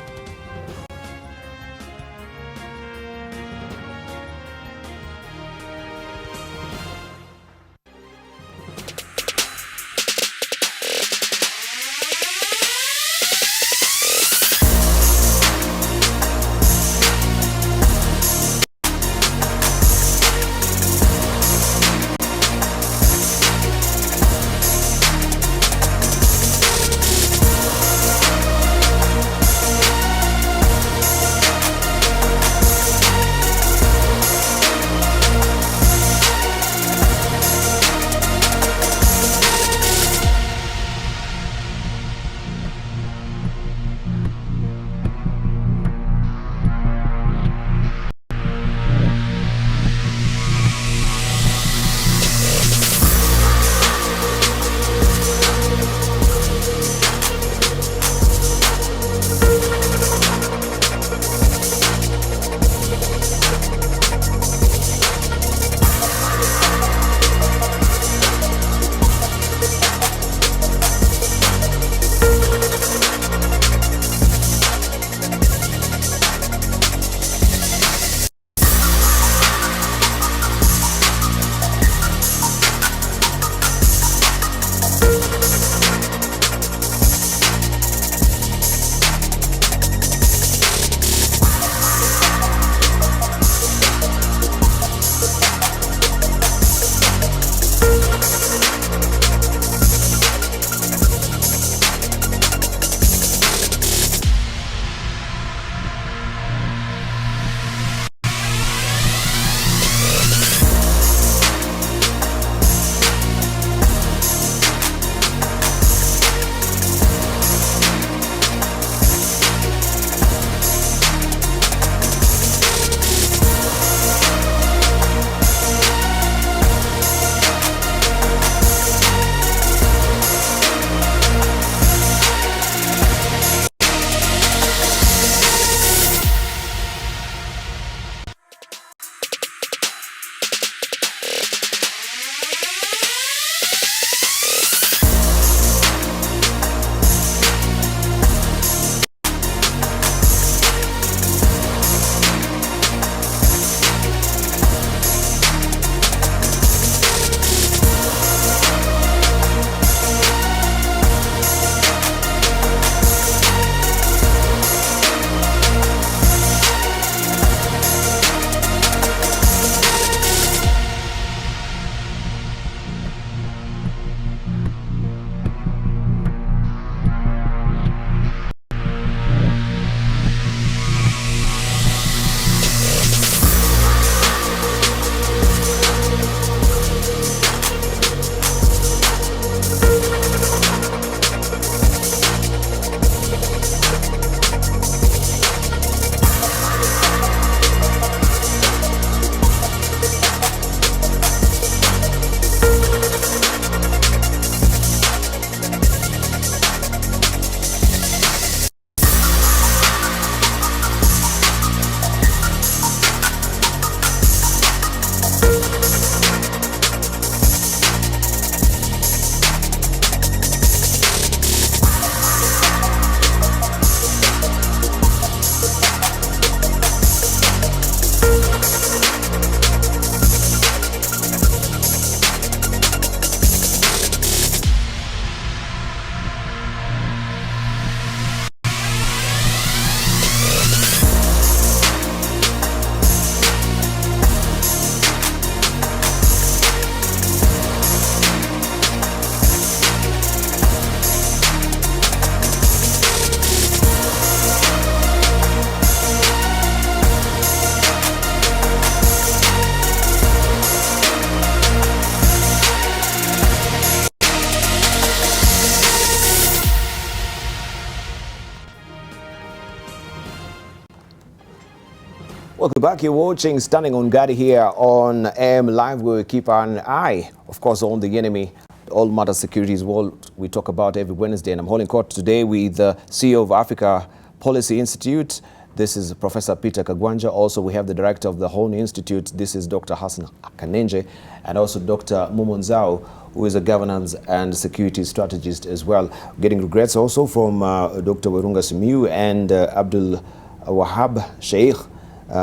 Welcome back. You're watching Standing on Guard here on AM Live, where we keep an eye, of course, on the enemy. All matters security is what we talk about every Wednesday. And I'm holding court today with the CEO of Africa Policy Institute. This is Professor Peter Kagwanja. Also, we have the director of the Horn Institute. This is Dr. Hassan Kanenje, and also Dr. Mumonzao, who is a governance and security strategist as well. Getting regrets also from Dr. Werunga Simiu and Abdul Wahab Sheikh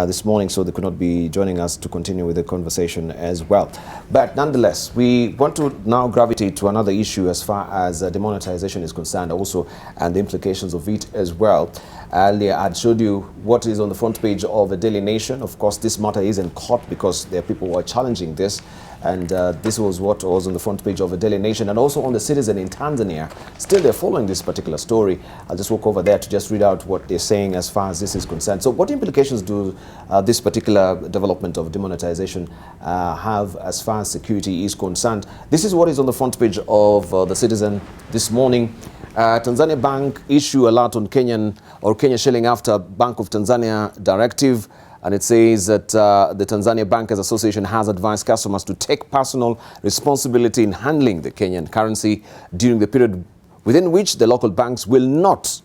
this morning, so they could not be joining us to continue with the conversation as well. But nonetheless, we want to now gravitate to another issue as far as demonetization is concerned also, and the implications of it as well. Earlier, I showed you what is on the front page of the Daily Nation. Of course, this matter is in court because there are people who are challenging this. And this was what was on the front page of the Daily Nation, and also on the Citizen in Tanzania. Still, they're following this particular story. I'll just walk over there to just read out what they're saying as far as this is concerned. So what implications do this particular development of demonetization have as far as security is concerned? This is what is on the front page of the Citizen this morning. Tanzania Bank issue alert on Kenya shilling after Bank of Tanzania directive. And it says that the Tanzania Bankers Association has advised customers to take personal responsibility in handling the Kenyan currency during the period within which the local banks will not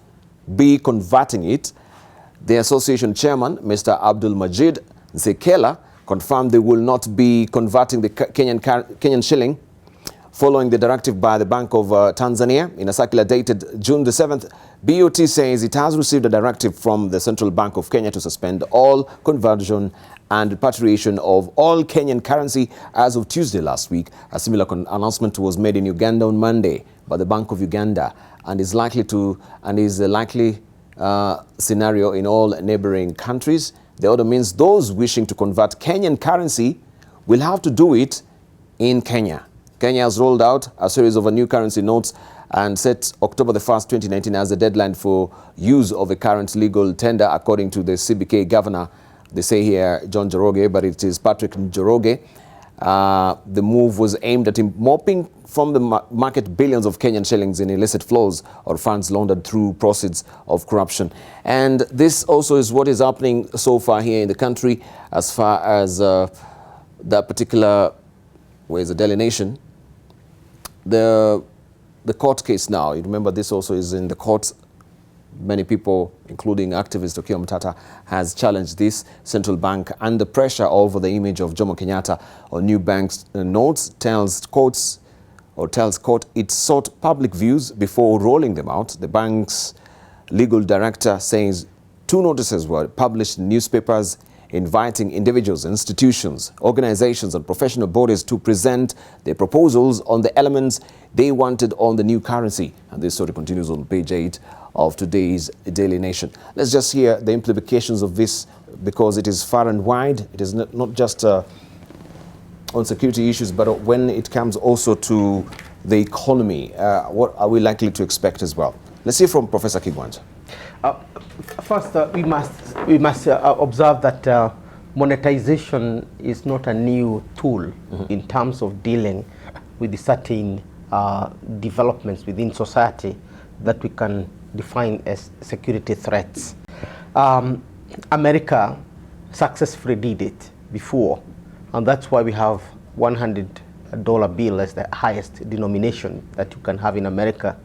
be converting it. The association chairman, Mr. Abdul Majid Zekela, confirmed they will not be converting the Kenyan shilling following the directive by the Bank of Tanzania. In a circular dated June the 7th, BOT says it has received a directive from the Central Bank of Kenya to suspend all conversion and repatriation of all Kenyan currency as of Tuesday last week. A similar announcement was made in Uganda on Monday by the Bank of Uganda, and is a likely scenario in all neighboring countries. The order means those wishing to convert Kenyan currency will have to do it in Kenya. Kenya has rolled out a series of new currency notes and set October the 1st, 2019 as the deadline for use of a current legal tender, according to the CBK governor. They say here John Njoroge, but it is Patrick Njoroge. The move was aimed at mopping from the market billions of Kenyan shillings in illicit flows or funds laundered through proceeds of corruption. And this also is what is happening so far here in the country as far as that particular, where's the Daily Nation? The court case now, you remember this also is in the courts. Many people, including activist Okiya Mtata, has challenged this central bank under pressure over the image of Jomo Kenyatta on new banks notes, tells court it sought public views before rolling them out. The bank's legal director says 2 notices were published in newspapers inviting individuals, institutions, organizations and professional bodies to present their proposals on the elements they wanted on the new currency. And this story continues on page 8 of today's Daily Nation. Let's just hear the implications of this, because it is far and wide. It is not just on security issues, but when it comes also to the economy, what are we likely to expect as well? Let's hear from Professor Kagwanja. First, we must observe that monetization is not a new tool in terms of dealing with the certain developments within society that we can define as security threats. America successfully did it before, and that's why we have $100 bill as the highest denomination that you can have in America.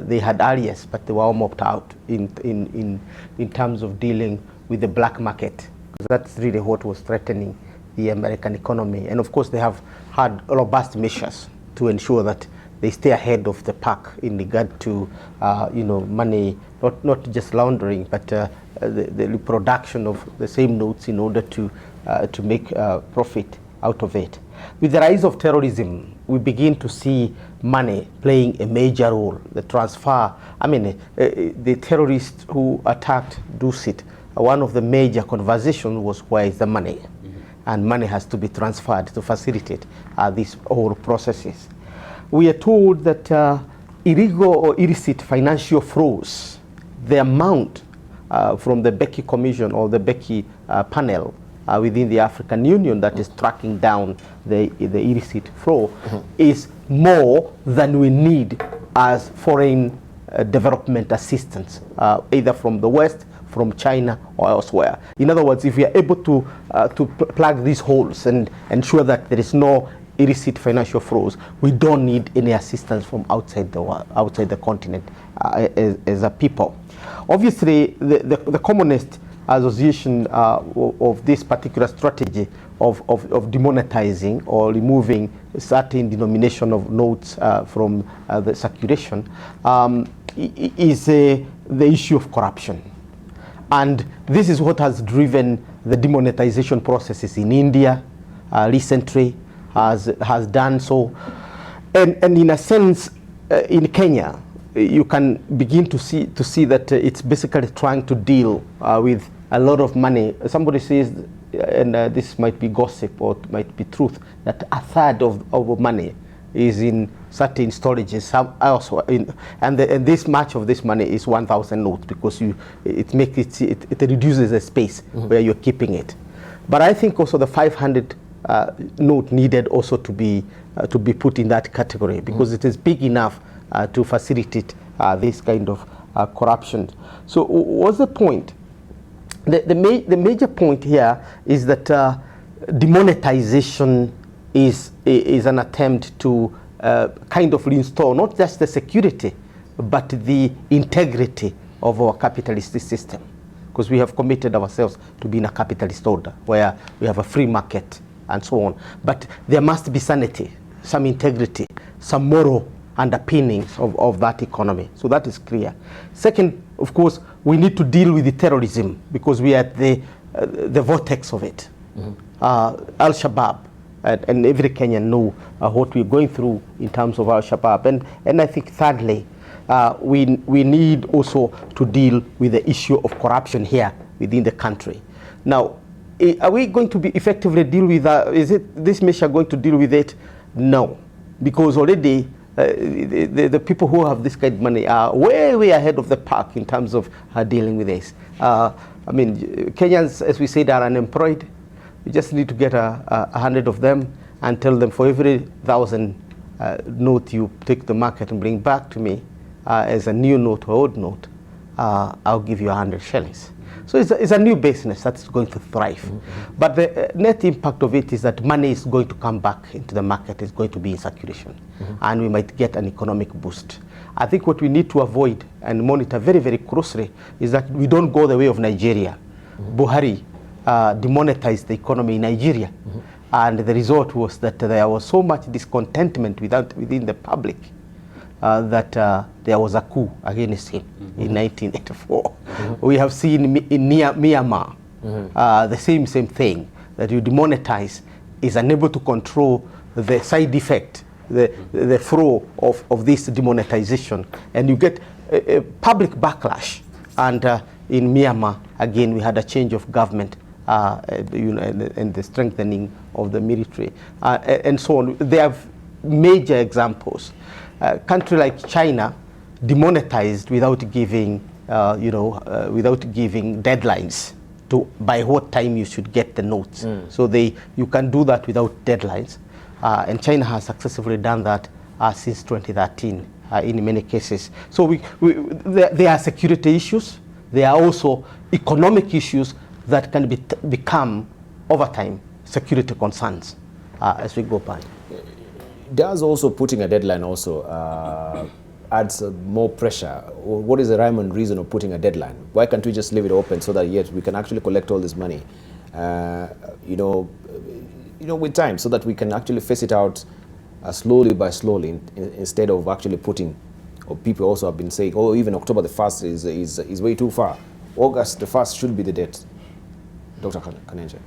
They had alias, but they were all mopped out in terms of dealing with the black market. That's really what was threatening the American economy. And of course, they have had robust measures to ensure that they stay ahead of the pack in regard to money, not just laundering, but the reproduction of the same notes in order to make profit out of it. With the rise of terrorism, we begin to see money playing a major role. The transfer, the terrorists who attacked Dusit, one of the major conversations was, where is the money? And money has to be transferred to facilitate these whole processes. We are told that illegal or illicit financial flows, the amount from the Becky Commission or the Becky panel within the African Union that is tracking down the illicit flow is more than we need as foreign development assistance, either from the West, from China or elsewhere. In other words, if we are able to plug these holes and ensure that there is no illicit financial flows, we don't need any assistance from outside the world, outside the continent as a people. Obviously, the commonest association of this particular strategy of demonetizing or removing certain denomination of notes from the circulation is the issue of corruption. And this is what has driven the demonetization processes in India recently, has done so. And in a sense, in Kenya, you can begin to see that it's basically trying to deal with a lot of money. Somebody says, and this might be gossip or it might be truth, that a third of money is in certain storages elsewhere, and this much of this money is 1,000 notes, because it reduces the space where you're keeping it. But I think also the 500 note needed also to be put in that category, because it is big enough to facilitate this kind of corruption. So what's the point? The major point here is that demonetization is an attempt to kind of reinstall not just the security, but the integrity of our capitalist system, because we have committed ourselves to being a capitalist order where we have a free market and so on. But there must be sanity, some integrity, some moral underpinnings of that economy. So that is clear. Second, of course, we need to deal with the terrorism, because we are at the vortex of it. Al-Shabaab, and every Kenyan know what we're going through in terms of Al-Shabaab. And I think thirdly, we need also to deal with the issue of corruption here within the country. Now, are we going to be effectively deal with that? Is this measure going to deal with it? No, because already the people who have this kind of money are way ahead of the pack in terms of dealing with this. I mean, Kenyans, as we said, are unemployed. You just need to get 100 of them and tell them, for every 1,000 note you take to the market and bring back to me as a new note or old note, I'll give you 100 shillings. So it's a new business that's going to thrive. But the net impact of it is that money is going to come back into the market, is going to be in circulation, and we might get an economic boost. I think what we need to avoid and monitor very closely is that we don't go the way of Nigeria. Buhari demonetized the economy in Nigeria, and the result was that there was so much discontentment within the public that there was a coup against him in 1984. We have seen in Myanmar the same thing, that you demonetize is unable to control the side effect, the flow of this demonetization, and you get a public backlash. And in Myanmar, again, we had a change of government, and the strengthening of the military, and so on. They have major examples. A country like China demonetized without giving, without giving deadlines to by what time you should get the notes. So you can do that without deadlines, and China has successfully done that since 2013 in many cases. So there are security issues. There are also economic issues that can become over time security concerns as we go by. Does also putting a deadline also adds more pressure? Or what is the rhyme and reason of putting a deadline? Why can't we just leave it open so that yet we can actually collect all this money, with time, so that we can actually face it out slowly by slowly, instead of actually putting, or people also have been saying, oh, even October the 1st is way too far. August the 1st should be the date. Dr. Kanenje.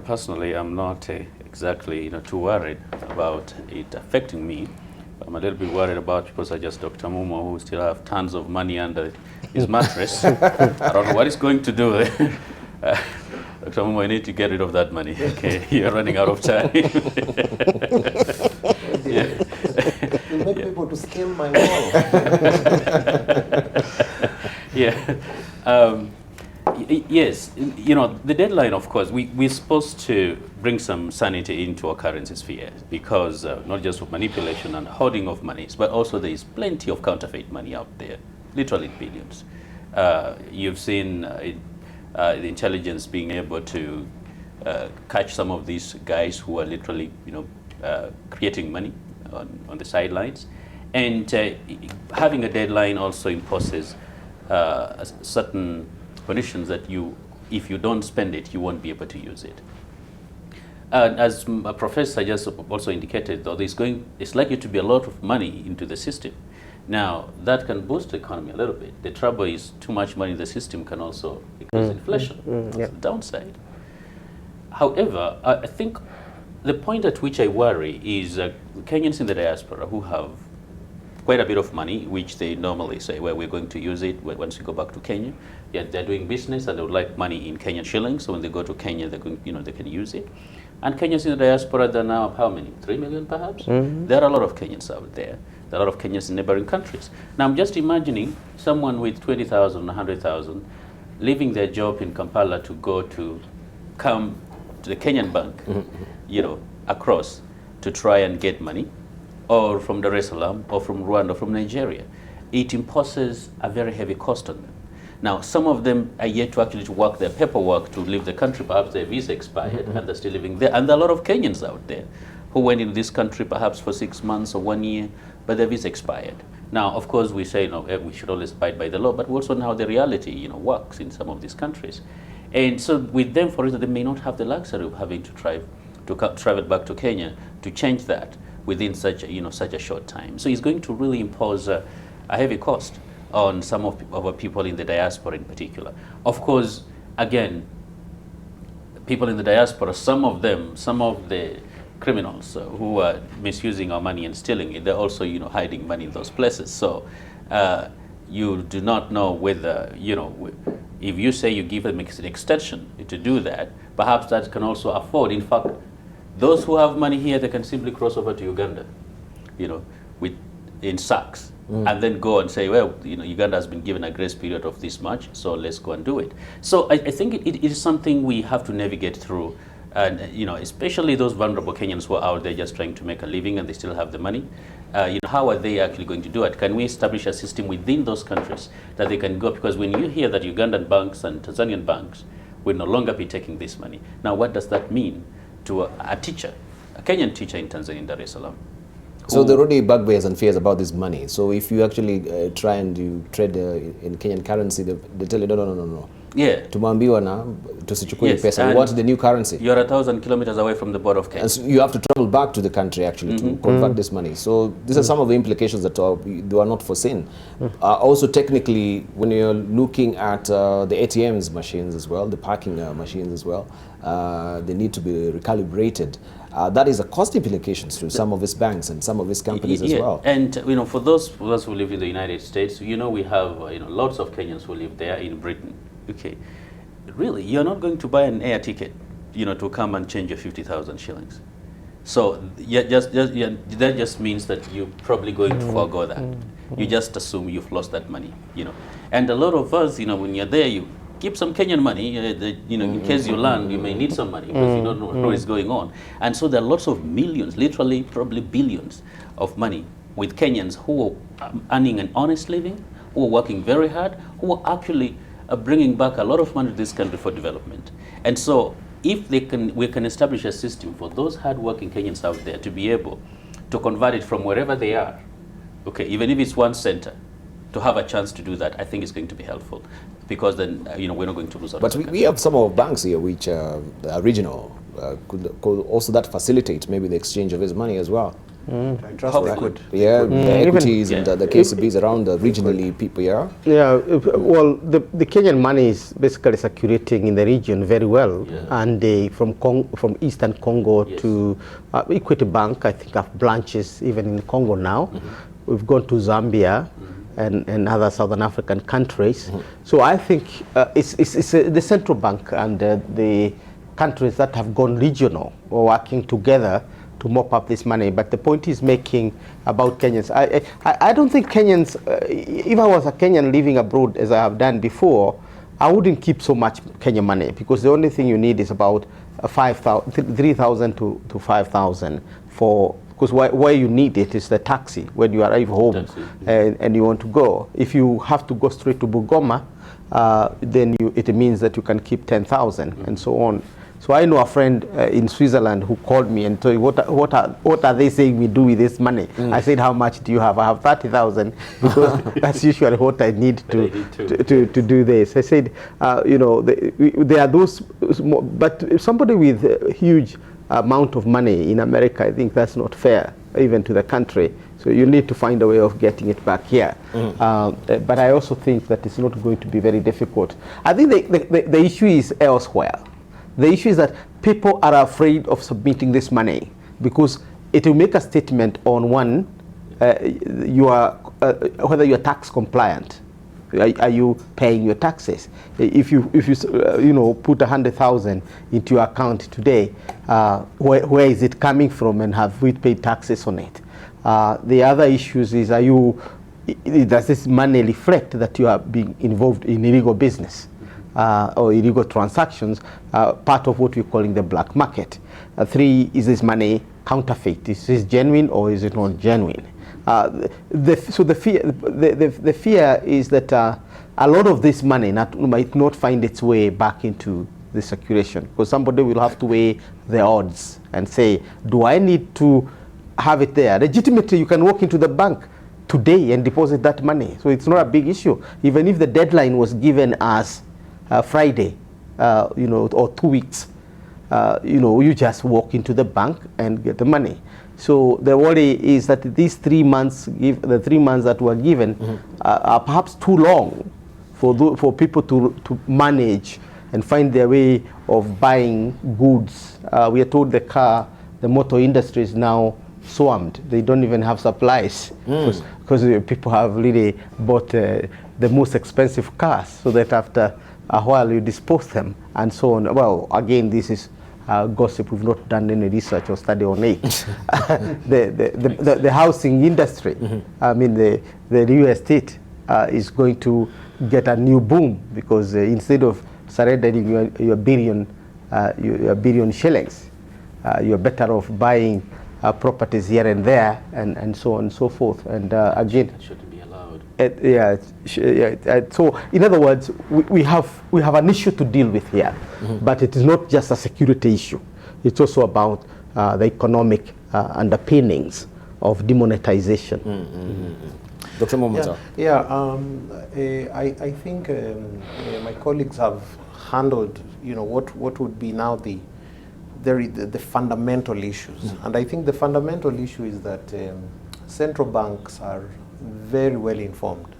Personally, I'm not exactly too worried about it affecting me. I'm a little bit worried about people such as Dr. Mumo, who still have tons of money under his mattress. I don't know what he's going to do. Dr. Mumo, you need to get rid of that money. Okay, you're running out of time. You make people to scale my wall. Yes, the deadline, of course, we're supposed to bring some sanity into our currency sphere, because not just of manipulation and hoarding of monies, but also there is plenty of counterfeit money out there, literally billions. You've seen the intelligence being able to catch some of these guys who are literally, creating money on the sidelines. And having a deadline also imposes certain conditions that if you don't spend it, you won't be able to use it. As a professor just also indicated, though, it's likely to be a lot of money into the system. Now, that can boost the economy a little bit. The trouble is too much money in the system can also increase inflation. That's the downside. However, I think the point at which I worry is Kenyans in the diaspora who have quite a bit of money, which they normally say, well, we're going to use it once we go back to Kenya. Yeah, they're doing business and they would like money in Kenyan shillings. So when they go to Kenya, they're going, they can use it. And Kenyans in the diaspora, they're now how many? 3 million perhaps? There are a lot of Kenyans out there. There are a lot of Kenyans in neighboring countries. Now I'm just imagining someone with 20,000, 100,000 leaving their job in Kampala to come to the Kenyan bank, across to try and get money, or from Dar es Salaam, or from Rwanda, or from Nigeria. It imposes a very heavy cost on them. Now, some of them are yet to actually work their paperwork to leave the country. Perhaps their visa expired and they're still living there. And there are a lot of Kenyans out there who went in this country perhaps for 6 months or 1 year, but their visa expired. Now, of course, we say, we should always abide by the law, but also know how the reality, works in some of these countries. And so with them, for instance, they may not have the luxury of having to travel back to Kenya to change that within such a short time. So it's going to really impose a heavy cost on some of our people in the diaspora in particular. Of course, again, people in the diaspora, some of the criminals who are misusing our money and stealing it, they're also, hiding money in those places. So you do not know whether, if you say you give them an extension to do that, perhaps that can also afford. In fact, those who have money here, they can simply cross over to Uganda, in sacks. And then go and say, well, Uganda has been given a grace period of this much, so let's go and do it. So I think it is something we have to navigate through, and especially those vulnerable Kenyans who are out there just trying to make a living and they still have the money. How are they actually going to do it? Can we establish a system within those countries that they can go? Because when you hear that Ugandan banks and Tanzanian banks will no longer be taking this money, now what does that mean to a teacher, a Kenyan teacher in Tanzania, in Dar es Salaam? So there are already bugbears and fears about this money. So if you actually try and you trade in Kenyan currency, they tell you, no. Yeah. Tumambiwa na tusichukue pesa. We want the new currency. You're 1,000 kilometers away from the border of Kenya. And so you have to travel back to the country actually to convert this money. So these are some of the implications that they are not foreseen. Also technically, when you're looking at the ATMs machines as well, the parking machines as well, they need to be recalibrated. That is a cost implications to some of these banks and some of these companies as well. And for those of us who live in the United States, we have lots of Kenyans who live there in Britain. Okay, really, you're not going to buy an air ticket, to come and change your 50,000 shillings. So that just means that you're probably going to forego that. You just assume you've lost that money, And a lot of us, when you're there, you keep some Kenyan money, in case you land, you may need some money because you don't know what is going on. And so there are lots of millions, literally probably billions of money with Kenyans who are earning an honest living, who are working very hard, who are actually bringing back a lot of money to this country for development. And so if we can establish a system for those hard-working Kenyans out there to be able to convert it from wherever they are, okay, even if it's one center, to have a chance to do that, I think it's going to be helpful, because then we're not going to lose out. But we have some of banks here which are regional, could also that facilitate maybe the exchange of his money as well. I trust they could. Yeah, the equities and the KCBs around regionally people, Yeah, well, the Kenyan money is basically circulating in the region very well, and from Eastern Congo to Equity Bank, I think have branches even in Congo now. We've gone to Zambia and other Southern African countries. So I think it's the central bank and the countries that have gone regional or working together to mop up this money. But the point he's making about Kenyans, I don't think Kenyans, if I was a Kenyan living abroad as I have done before, I wouldn't keep so much Kenyan money, because the only thing you need is about 3,000 to 5,000 for because where you need it is the taxi when you arrive home and you want to go. If you have to go straight to Bugoma, then it means that you can keep 10,000 and so on. So I know a friend in Switzerland who called me and told me, what are they saying we do with this money? I said, how much do you have? I have 30,000 because that's usually what I need to do this. I said, you know, there are those, but if somebody with a huge amount of money in America, I think that's not fair even to the country. So you need to find a way of getting it back here. But I also think that it's not going to be very difficult. I think the issue is elsewhere. The issue is that people are afraid of submitting this money because it will make a statement on one, whether you are tax compliant. Are you paying your taxes? If you put 100,000 into your account today, where is it coming from, and have we paid taxes on it? The other issues is, does this money reflect that you are being involved in illegal business or illegal transactions, part of what we're calling the black market? 3, is this money counterfeit? Is this genuine or is it not genuine? So the fear is that a lot of this money might not find its way back into the circulation, because somebody will have to weigh the odds and say, do I need to have it there? Legitimately, you can walk into the bank today and deposit that money. So it's not a big issue. Even if the deadline was given as Friday, or 2 weeks, you just walk into the bank and get the money. So the worry is that these 3 months, the 3 months that were given, are perhaps too long for people to manage and find their way of buying goods. We are told the motor industry is now swarmed. They don't even have supplies because people have really bought the most expensive cars, so that after a while you dispose them and so on. Well, again, this is gossip. We've not done any research or study on it. The housing industry, I mean the real estate is going to get a new boom, because instead of surrendering your billion shillings, you're better off buying properties here and there, and so on and so forth. And again, that shouldn't be allowed. So in other words, we have an issue to deal with here, but it is not just a security issue. It's also about the economic underpinnings of demonetization. Dr. Momota. I think my colleagues have handled, what would be now the fundamental issues. And I think the fundamental issue is that central banks are very well informed.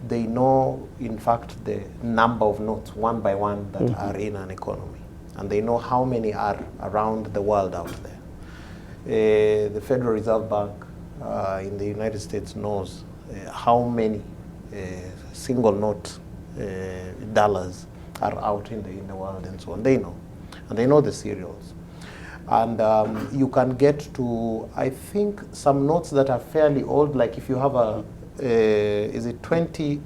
They know, in fact, the number of notes, one by one, that are in an economy. And they know how many are around the world out there. The Federal Reserve Bank in the United States knows how many single note dollars are out in the world and so on. They know. And they know the serials. And you can get to, I think, some notes that are fairly old, like if you have is it $20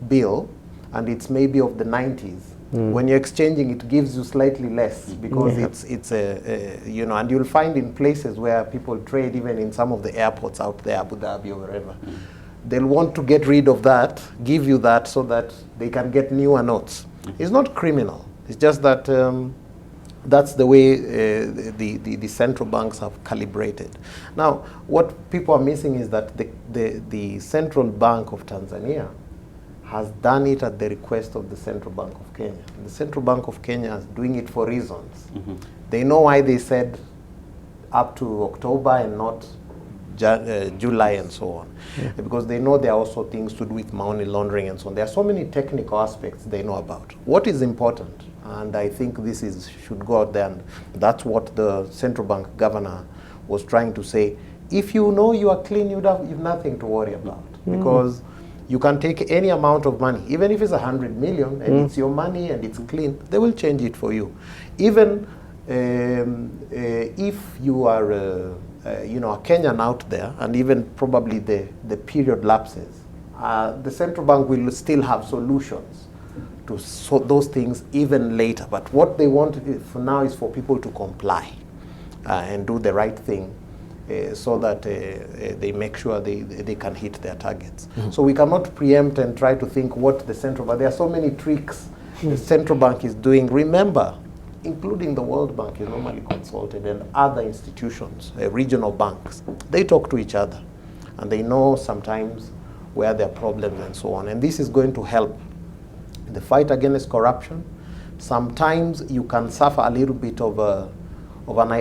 bill, and it's maybe of the 90s. When you're exchanging, it gives you slightly less, because it's and you'll find in places where people trade, even in some of the airports out there, Abu Dhabi or wherever, they'll want to get rid of that, give you that, so that they can get newer notes. It's not criminal. It's just that that's the way the central banks have calibrated. Now, what people are missing is that the Central Bank of Tanzania has done it at the request of the Central Bank of Kenya. And the Central Bank of Kenya is doing it for reasons. They know why they said up to October and not July and so on. Because they know there are also things to do with money laundering and so on. There are so many technical aspects they know about. What is important, and I think this should go out there, and that's what the central bank governor was trying to say. If you know you are clean, you've nothing to worry about, because you can take any amount of money, even if it's 100 million and it's your money and it's clean, they will change it for you. Even if you are a Kenyan out there, and even probably the period lapses, the central bank will still have solutions to sort those things even later. But what they want for now is for people to comply. and do the right thing so that they make sure they can hit their targets. So we cannot preempt and try to think what the central bank, there are so many tricks the central bank is doing. Remember, including the World Bank is normally consulted, and other institutions, regional banks, they talk to each other and they know sometimes where there are problems and so on. And this is going to help the fight against corruption. Sometimes you can suffer a little bit of an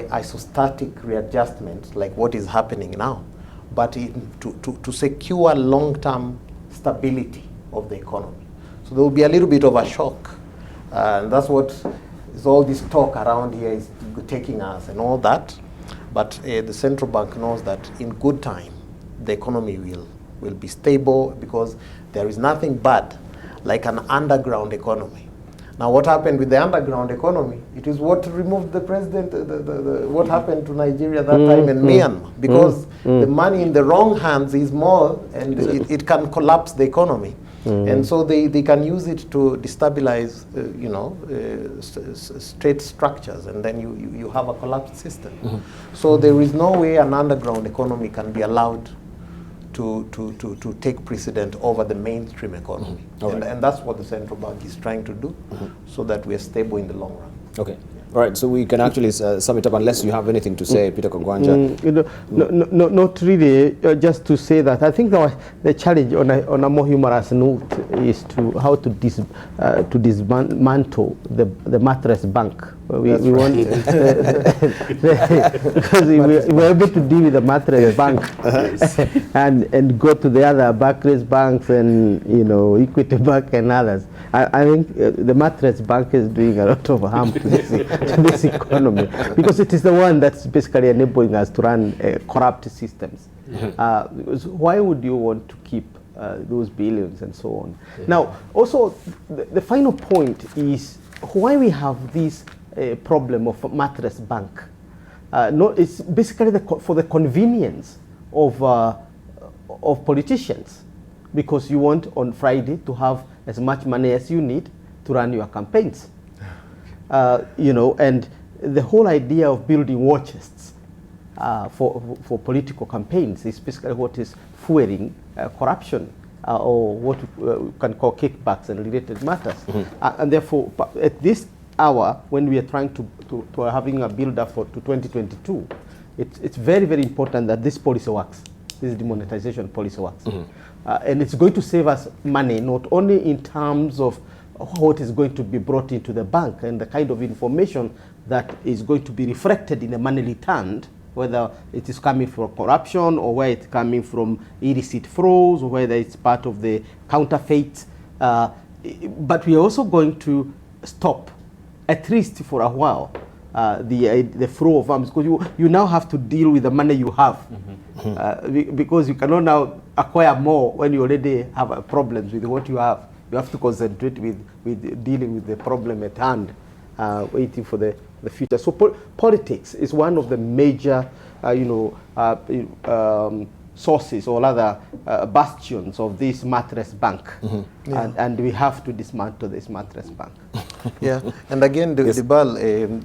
isostatic readjustment, like what is happening now, but to secure long-term stability of the economy. So there will be a little bit of a shock. And that's what is all this talk around here is taking us and all that. But the central bank knows that in good time, the economy will be stable, because there is nothing bad like an underground economy. Now, what happened with the underground economy? It is what removed the president, what happened to Nigeria that time and Myanmar, because the money in the wrong hands is more, and it can collapse the economy. And so they can use it to destabilize, state structures, and then you have a collapsed system. So there is no way an underground economy can be allowed to take precedent over the mainstream economy. And that's what the central bank is trying to do, so that we are stable in the long run. Okay. All right, so we can actually sum it up, unless you have anything to say, Peter Kongwanja. No, not really. Just to say that I think the challenge on a more humorous note is how to dismantle the mattress bank. We want because we're able to deal with the mattress bank and go to the other Barclays banks and Equity Bank and others. I think the mattress bank is doing a lot of harm to this economy, because it is the one that's basically enabling us to run corrupt systems. Why would you want to keep those billions and so on? Now, also, the final point is why we have this problem of mattress bank. It's basically for the convenience of politicians, because you want on Friday to have as much money as you need to run your campaigns. And the whole idea of building war chests for political campaigns is basically what is fueling corruption, or what we can call kickbacks and related matters. And therefore, at this hour, when we are trying to having a build-up to 2022, it's very, very important that this policy works. This demonetization policy works. And it's going to save us money, not only in terms of what is going to be brought into the bank and the kind of information that is going to be reflected in the money returned, whether it is coming from corruption or where it's coming from illicit flows, or whether it's part of the counterfeit. But we are also going to stop, at least for a while, the flow of arms, because you now have to deal with the money you have, because you cannot now acquire more when you already have problems with what you have. You have to concentrate with dealing with the problem at hand, waiting for the future. So politics is one of the major, sources or other bastions of this mattress bank, and we have to dismantle this mattress bank. Yeah, and again, Debarl,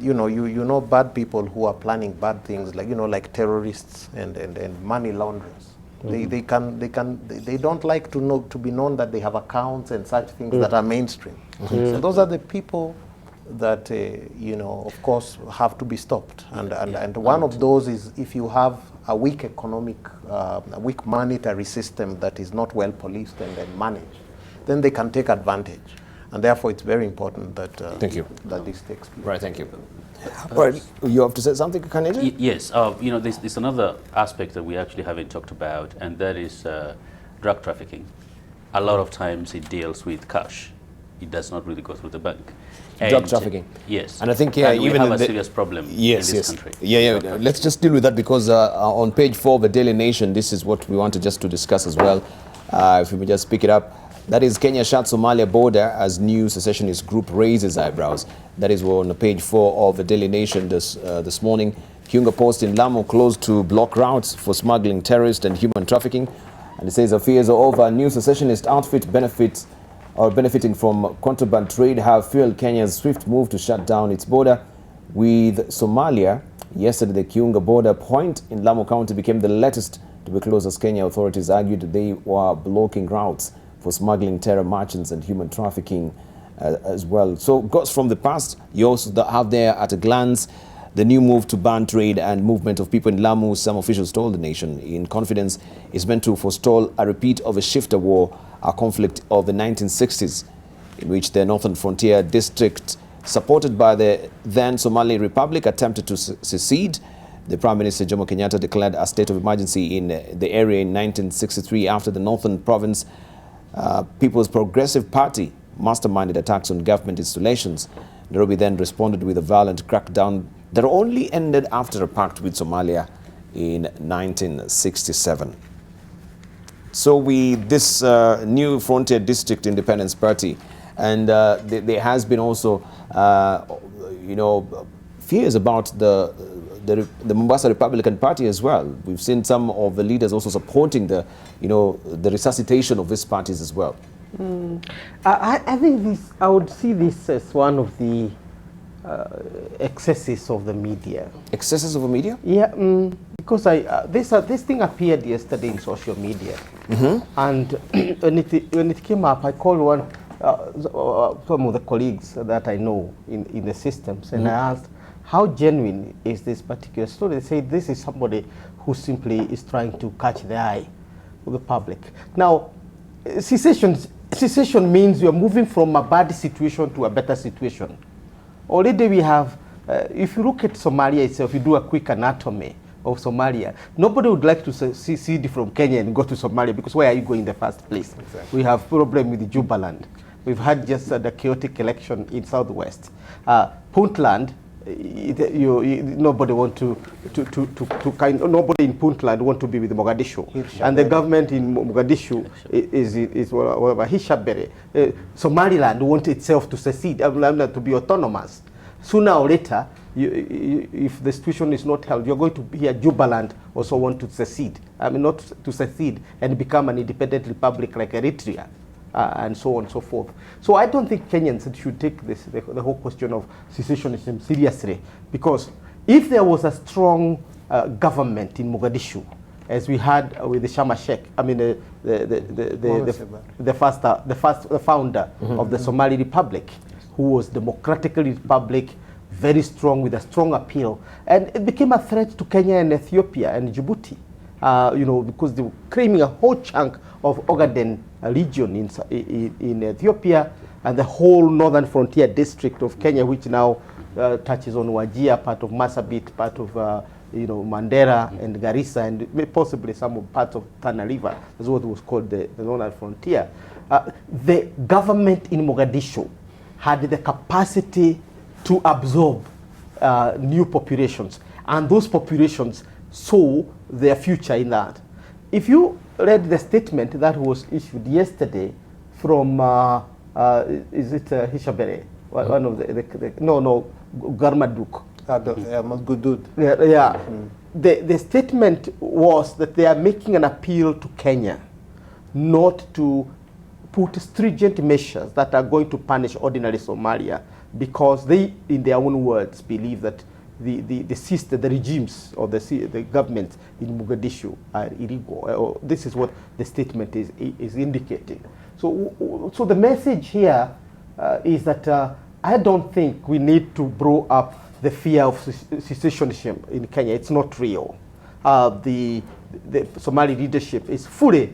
you know bad people who are planning bad things, like terrorists and money launderers. They don't like to be known that they have accounts and such things that are mainstream. So those are the people that of course have to be stopped. And one of those is if you have a weak economic, a weak monetary system that is not well policed and managed, then they can take advantage. And therefore, it's very important that that this takes place. Right. Thank you. Right. You have to say something, Kaneja? Yes. There's another aspect that we actually haven't talked about, and that is drug trafficking. A lot of times it deals with cash. It does not really go through the bank. Drug trafficking. Yes. And I think even we have a serious problem in this country. Yeah. Let's just deal with that, because on page 4 of the Daily Nation, this is what we wanted just to discuss as well. If we may just pick it up. That is, Kenya shuts Somalia border as new secessionist group raises eyebrows. That is on page 4 of the Daily Nation this morning. Kiunga Post in Lamu closed to block routes for smuggling, terrorist and human trafficking. And it says the fears are over. New secessionist outfit benefiting from contraband trade have fueled Kenya's swift move to shut down its border. with Somalia. Yesterday, the Kiunga border point in Lamu County became the latest to be closed as Kenya authorities argued they were blocking routes for smuggling terror merchants and human trafficking as well. So, ghosts from the past, you also have there at a glance the new move to ban trade and movement of people in Lamu. Some officials told the nation in confidence is meant to forestall a repeat of a shifter war, a conflict of the 1960s, in which the Northern Frontier District, supported by the then Somali Republic, attempted to secede. The Prime Minister Jomo Kenyatta declared a state of emergency in the area in 1963 after the Northern Province People's Progressive Party masterminded attacks on government installations. Nairobi then responded with a violent crackdown that only ended after a pact with Somalia in 1967. So this new Frontier District Independence Party, and there has been also, fears about the Mombasa Republican Party as well. We've seen some of the leaders also supporting the resuscitation of these parties as well. I think I would see this as one of the excesses of the media. Excesses of the media? Yeah, because this thing appeared yesterday in social media, and when it came up, I called some of the colleagues that I know in the systems, and I asked, how genuine is this particular story? They say this is somebody who simply is trying to catch the eye of the public. Now, secession means you are moving from a bad situation to a better situation. Already we have, if you look at Somalia itself, you do a quick anatomy of Somalia, nobody would like to secede from Kenya and go to Somalia, because where are you going in the first place? Exactly. We have problem with Jubaland. We've had just the chaotic election in Southwest. Puntland, nobody want nobody in Puntland want to be with Mogadishu, and the government in Mogadishu is whatever Hishabere. Somaliland want itself to secede, to be autonomous. Sooner or later, if the situation is not held, you're going to hear Jubaland also want to secede. I mean, not to secede and become an independent republic like Eritrea. And so on and so forth. So I don't think Kenyans should take the whole question of secessionism seriously, because if there was a strong government in Mogadishu, as we had with the Sharm el-Sheikh, I mean the founder of the Somali Republic, who was democratically republic, very strong, with a strong appeal, and it became a threat to Kenya and Ethiopia and Djibouti, because they were claiming a whole chunk of Ogaden region in Ethiopia, and the whole northern frontier district of Kenya, which now touches on Wajir, part of Marsabit, part of Mandera and Garissa, and possibly some parts of Tana River. That's what was called the northern frontier. The government in Mogadishu had the capacity to absorb new populations, and those populations saw their future in that. If you read the statement that was issued yesterday from, is it Hishabere? One of Garmaduk. Yeah. The statement was that they are making an appeal to Kenya not to put stringent measures that are going to punish ordinary Somalia, because they, in their own words, believe that the regimes or the government in Mogadishu are illegal. This is what the statement is indicating. So the message here is that I don't think we need to blow up the fear of secessionism in Kenya. It's not real. The Somali leadership is fully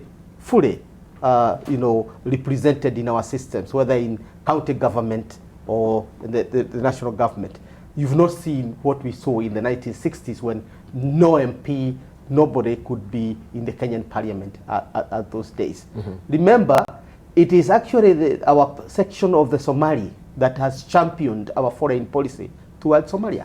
represented in our systems, whether in county government or the national government. You've not seen what we saw in the 1960s, when no MP, nobody could be in the Kenyan parliament at those days. Remember, it is actually our section of the Somali that has championed our foreign policy towards Somalia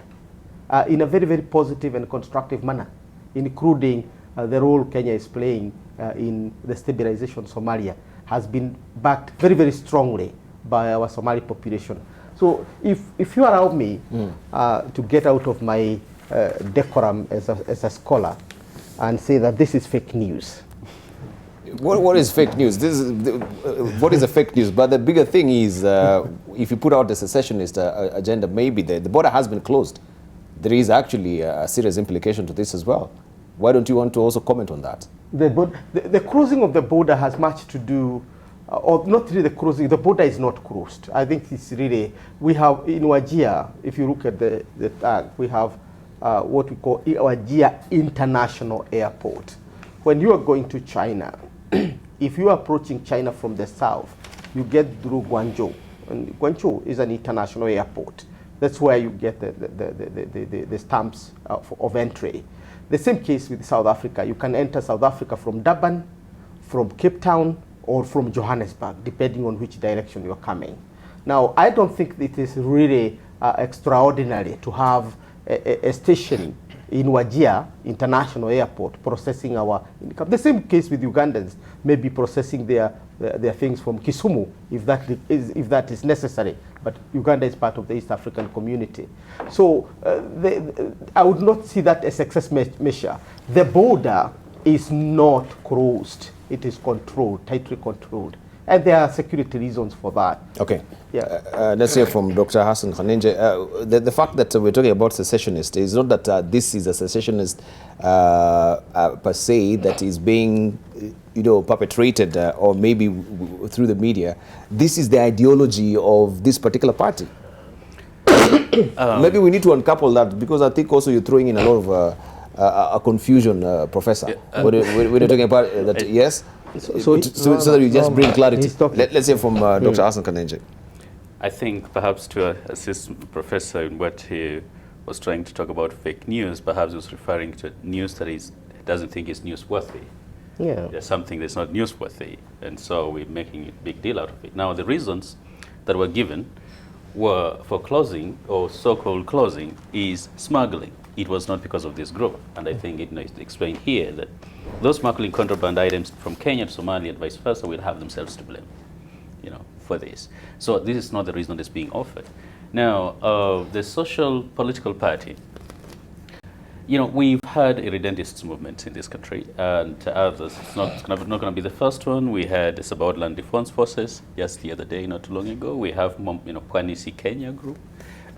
in a very, very positive and constructive manner, including the role Kenya is playing in the stabilization of Somalia, has been backed very, very strongly by our Somali population. So if you allow me to get out of my decorum as a scholar and say that this is fake news, What is fake news? This is what is a fake news? But the bigger thing is, if you put out the secessionist agenda, maybe the border has been closed. There is actually a serious implication to this as well. Why don't you want to also comment on that? The closing of the border has much to do, or not really the closing. The border is not closed. I think it's really, we have in Wajir, if you look at the tag, we have what we call Wajir International Airport. When you are going to China, if you are approaching China from the south, you get through Guangzhou. And Guangzhou is an international airport. That's where you get the stamps of entry. The same case with South Africa. You can enter South Africa from Durban, from Cape Town, or from Johannesburg, depending on which direction you're coming. Now, I don't think it is really extraordinary to have a station in Wajir International Airport processing our income. The same case with Ugandans, maybe processing their things from Kisumu, if that is necessary. But Uganda is part of the East African community. So I would not see that as a success measure. The border is not closed. It is controlled, tightly controlled. And there are security reasons for that. Okay. Yeah. Let's hear from Dr. Hassan Khanenje. The fact that we're talking about secessionist is not that this is a secessionist per se that is being, perpetrated or maybe through the media. This is the ideology of this particular party. Maybe we need to uncouple that, because I think also you're throwing in a lot of a confusion, Professor. When you're talking about that, yes? So that you just bring clarity. Let's hear from Dr. Hassan Khanenje. I think perhaps to assist Professor in what he was trying to talk about fake news, perhaps he was referring to news that he doesn't think is newsworthy. Yeah. There's something that's not newsworthy, and so we're making a big deal out of it. Now, the reasons that were given were for closing, or so-called closing, is smuggling. It was not because of this group, and I think it's explained here that those smuggling contraband items from Kenya to Somalia and vice versa will have themselves to blame, for this. So this is not the reason that's being offered. Now, the social political party, we've had irredentist movements in this country, and others. It's not going to be the first one. We had the Suburban Defense Forces just the other day, not too long ago. We have, Pwanisi Kenya group.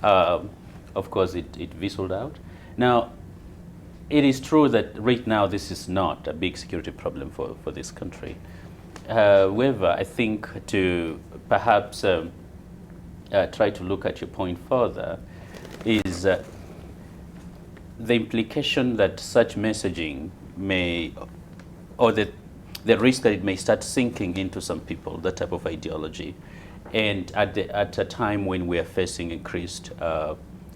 Of course, it fizzled out. Now, it is true that right now this is not a big security problem for this country. However, I think to perhaps try to look at your point further is the implication that such messaging may, or the risk that it may start sinking into some people, that type of ideology, and at a time when we are facing increased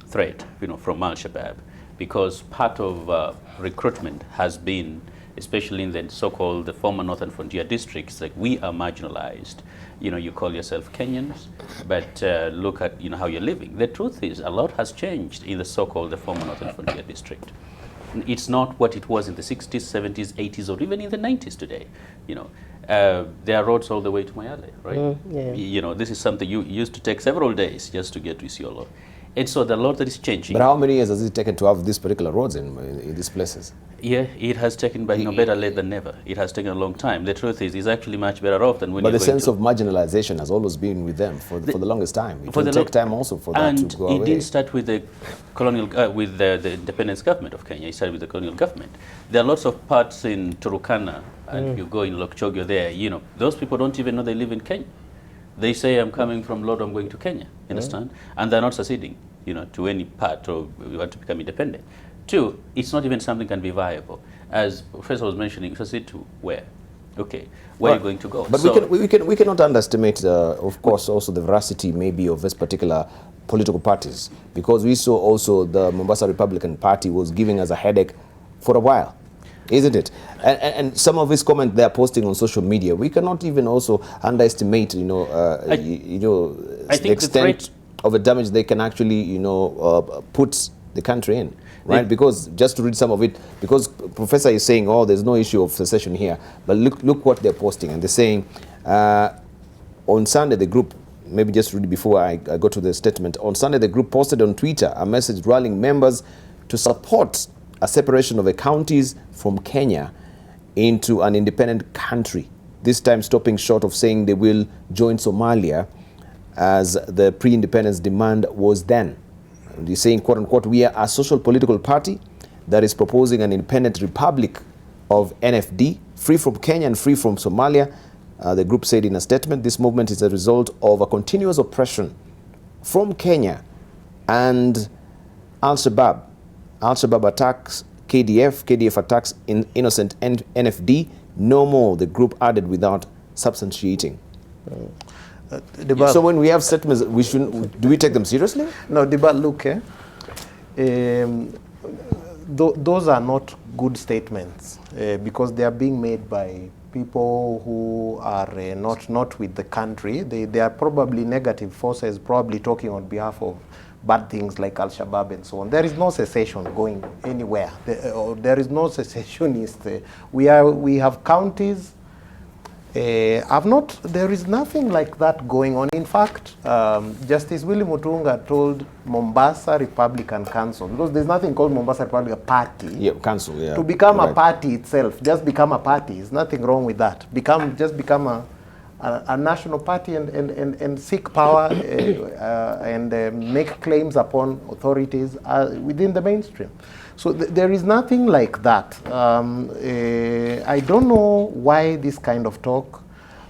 threat, from Al-Shabaab. Because part of recruitment has been, especially in the so-called the former Northern Frontier districts, like we are marginalized. You call yourself Kenyans, but look at how you're living. The truth is, a lot has changed in the so-called the former Northern Frontier district. It's not what it was in the 60s, 70s, 80s, or even in the 90s today. There are roads all the way to Mayale, right? Yeah. This is something you used to take several days just to get to Isiolo. And so the lot that is changing. But how many years has it taken to have these particular roads in these places? Yeah, it has taken, but better late than never. It has taken a long time. The truth is, it's actually much better off than when. But the sense of marginalization has always been with them for the longest time. It will take time also for that to go away. And it didn't start with the colonial, with the independence government of Kenya. It started with the colonial government. There are lots of parts in Turukana, and you go in Lokchogyo there. Those people don't even know they live in Kenya. They say, I'm coming from Lord, I'm going to Kenya, understand? And they're not seceding, to any part, or we want to become independent. Two, it's not even something can be viable. As Professor was mentioning, secede to where? Okay, where are you going to go? But so we cannot underestimate, of course, also the veracity maybe of this particular political parties, because we saw also the Mombasa Republican Party was giving us a headache for a while. Isn't it? And some of his comments they are posting on social media, we cannot even also underestimate, the extent of the damage they can actually, put the country in, right? Because just to read some of it, because Professor is saying, oh, there's no issue of secession here, but look what they're posting, and they're saying on Sunday the group. Maybe just read before I go to the statement. On Sunday, the group posted on Twitter a message rallying members to support a separation of the counties from Kenya into an independent country, this time stopping short of saying they will join Somalia as the pre-independence demand was then. And he's saying, quote unquote, we are a social political party that is proposing an independent republic of NFD, free from Kenya and free from Somalia. The group said in a statement, this movement is a result of a continuous oppression from Kenya and Al-Shabaab. Al-Shabaab attacks KDF, KDF attacks innocent NFD. No more, the group added without substantiating. So when we have statements, we shouldn't, do we take them seriously? No, Debarl, look, those are not good statements because they are being made by people who are not with the country. They are probably negative forces, probably talking on behalf of bad things like Al-Shabaab and so on. There is no secession going anywhere. There is no secessionist. We have counties. There is nothing like that going on. In fact, Justice Willie Mutunga told Mombasa Republican Council, because there's nothing called Mombasa Republican Party. Yeah, council, yeah. To become a party itself, just become a party. There's nothing wrong with that. Just become a national party and seek power and make claims upon authorities within the mainstream. So there is nothing like that. I don't know why this kind of talk,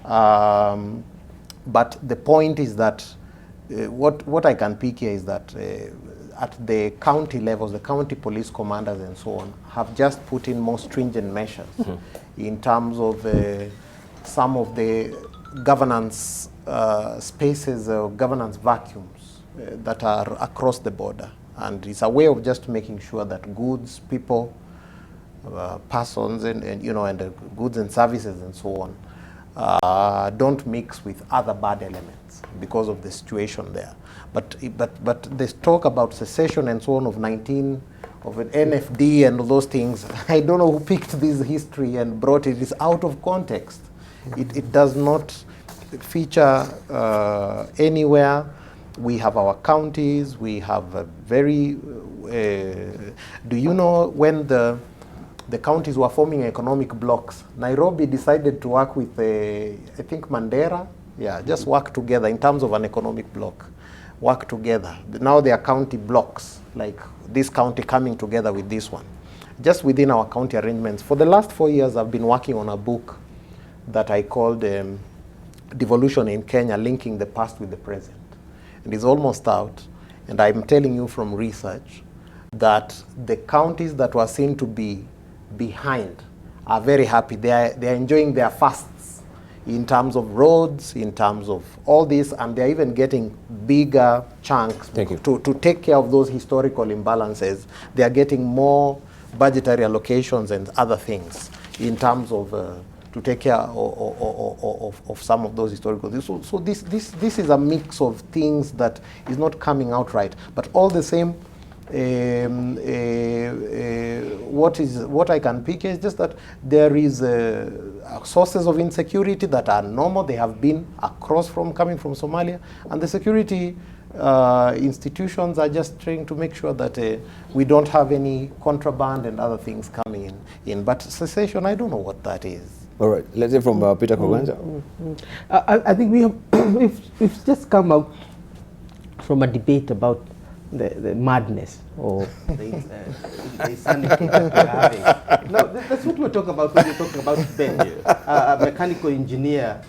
but the point is that what I can pick here is that at the county levels, the county police commanders and so on have just put in more stringent measures in terms of some of the governance spaces or governance vacuums that are across the border. And it's a way of just making sure that goods, people, persons, and goods and services and so on don't mix with other bad elements because of the situation there. But this talk about secession and so on of an NFD and those things, I don't know who picked this history and brought it. It's out of context. It does not feature anywhere. We have our counties, we have a very, do you know when the counties were forming economic blocks, Nairobi decided to work with, I think Mandera, just work together in terms of an economic block, work together. Now they are county blocks, like this county coming together with this one. Just within our county arrangements. For the last 4 years, I've been working on a book that I called Devolution in Kenya, Linking the Past with the Present. It is almost out, and I'm telling you from research that the counties that were seen to be behind are very happy. They are enjoying their fasts in terms of roads, in terms of all this, and they're even getting bigger chunks to take care of those historical imbalances. They are getting more budgetary allocations and other things in terms of to take care of some of those historical things. So this is a mix of things that is not coming out right. But all the same, what I can pick is just that there is sources of insecurity that are normal. They have been coming from Somalia, and the security institutions are just trying to make sure that we don't have any contraband and other things coming in. But secession, I don't know what that is. All right, let's hear from Peter Koganja. I think we've just come out from a debate about the madness or the insanity that we're having. No, that's what we're talking about when we're talking about Ben, a mechanical engineer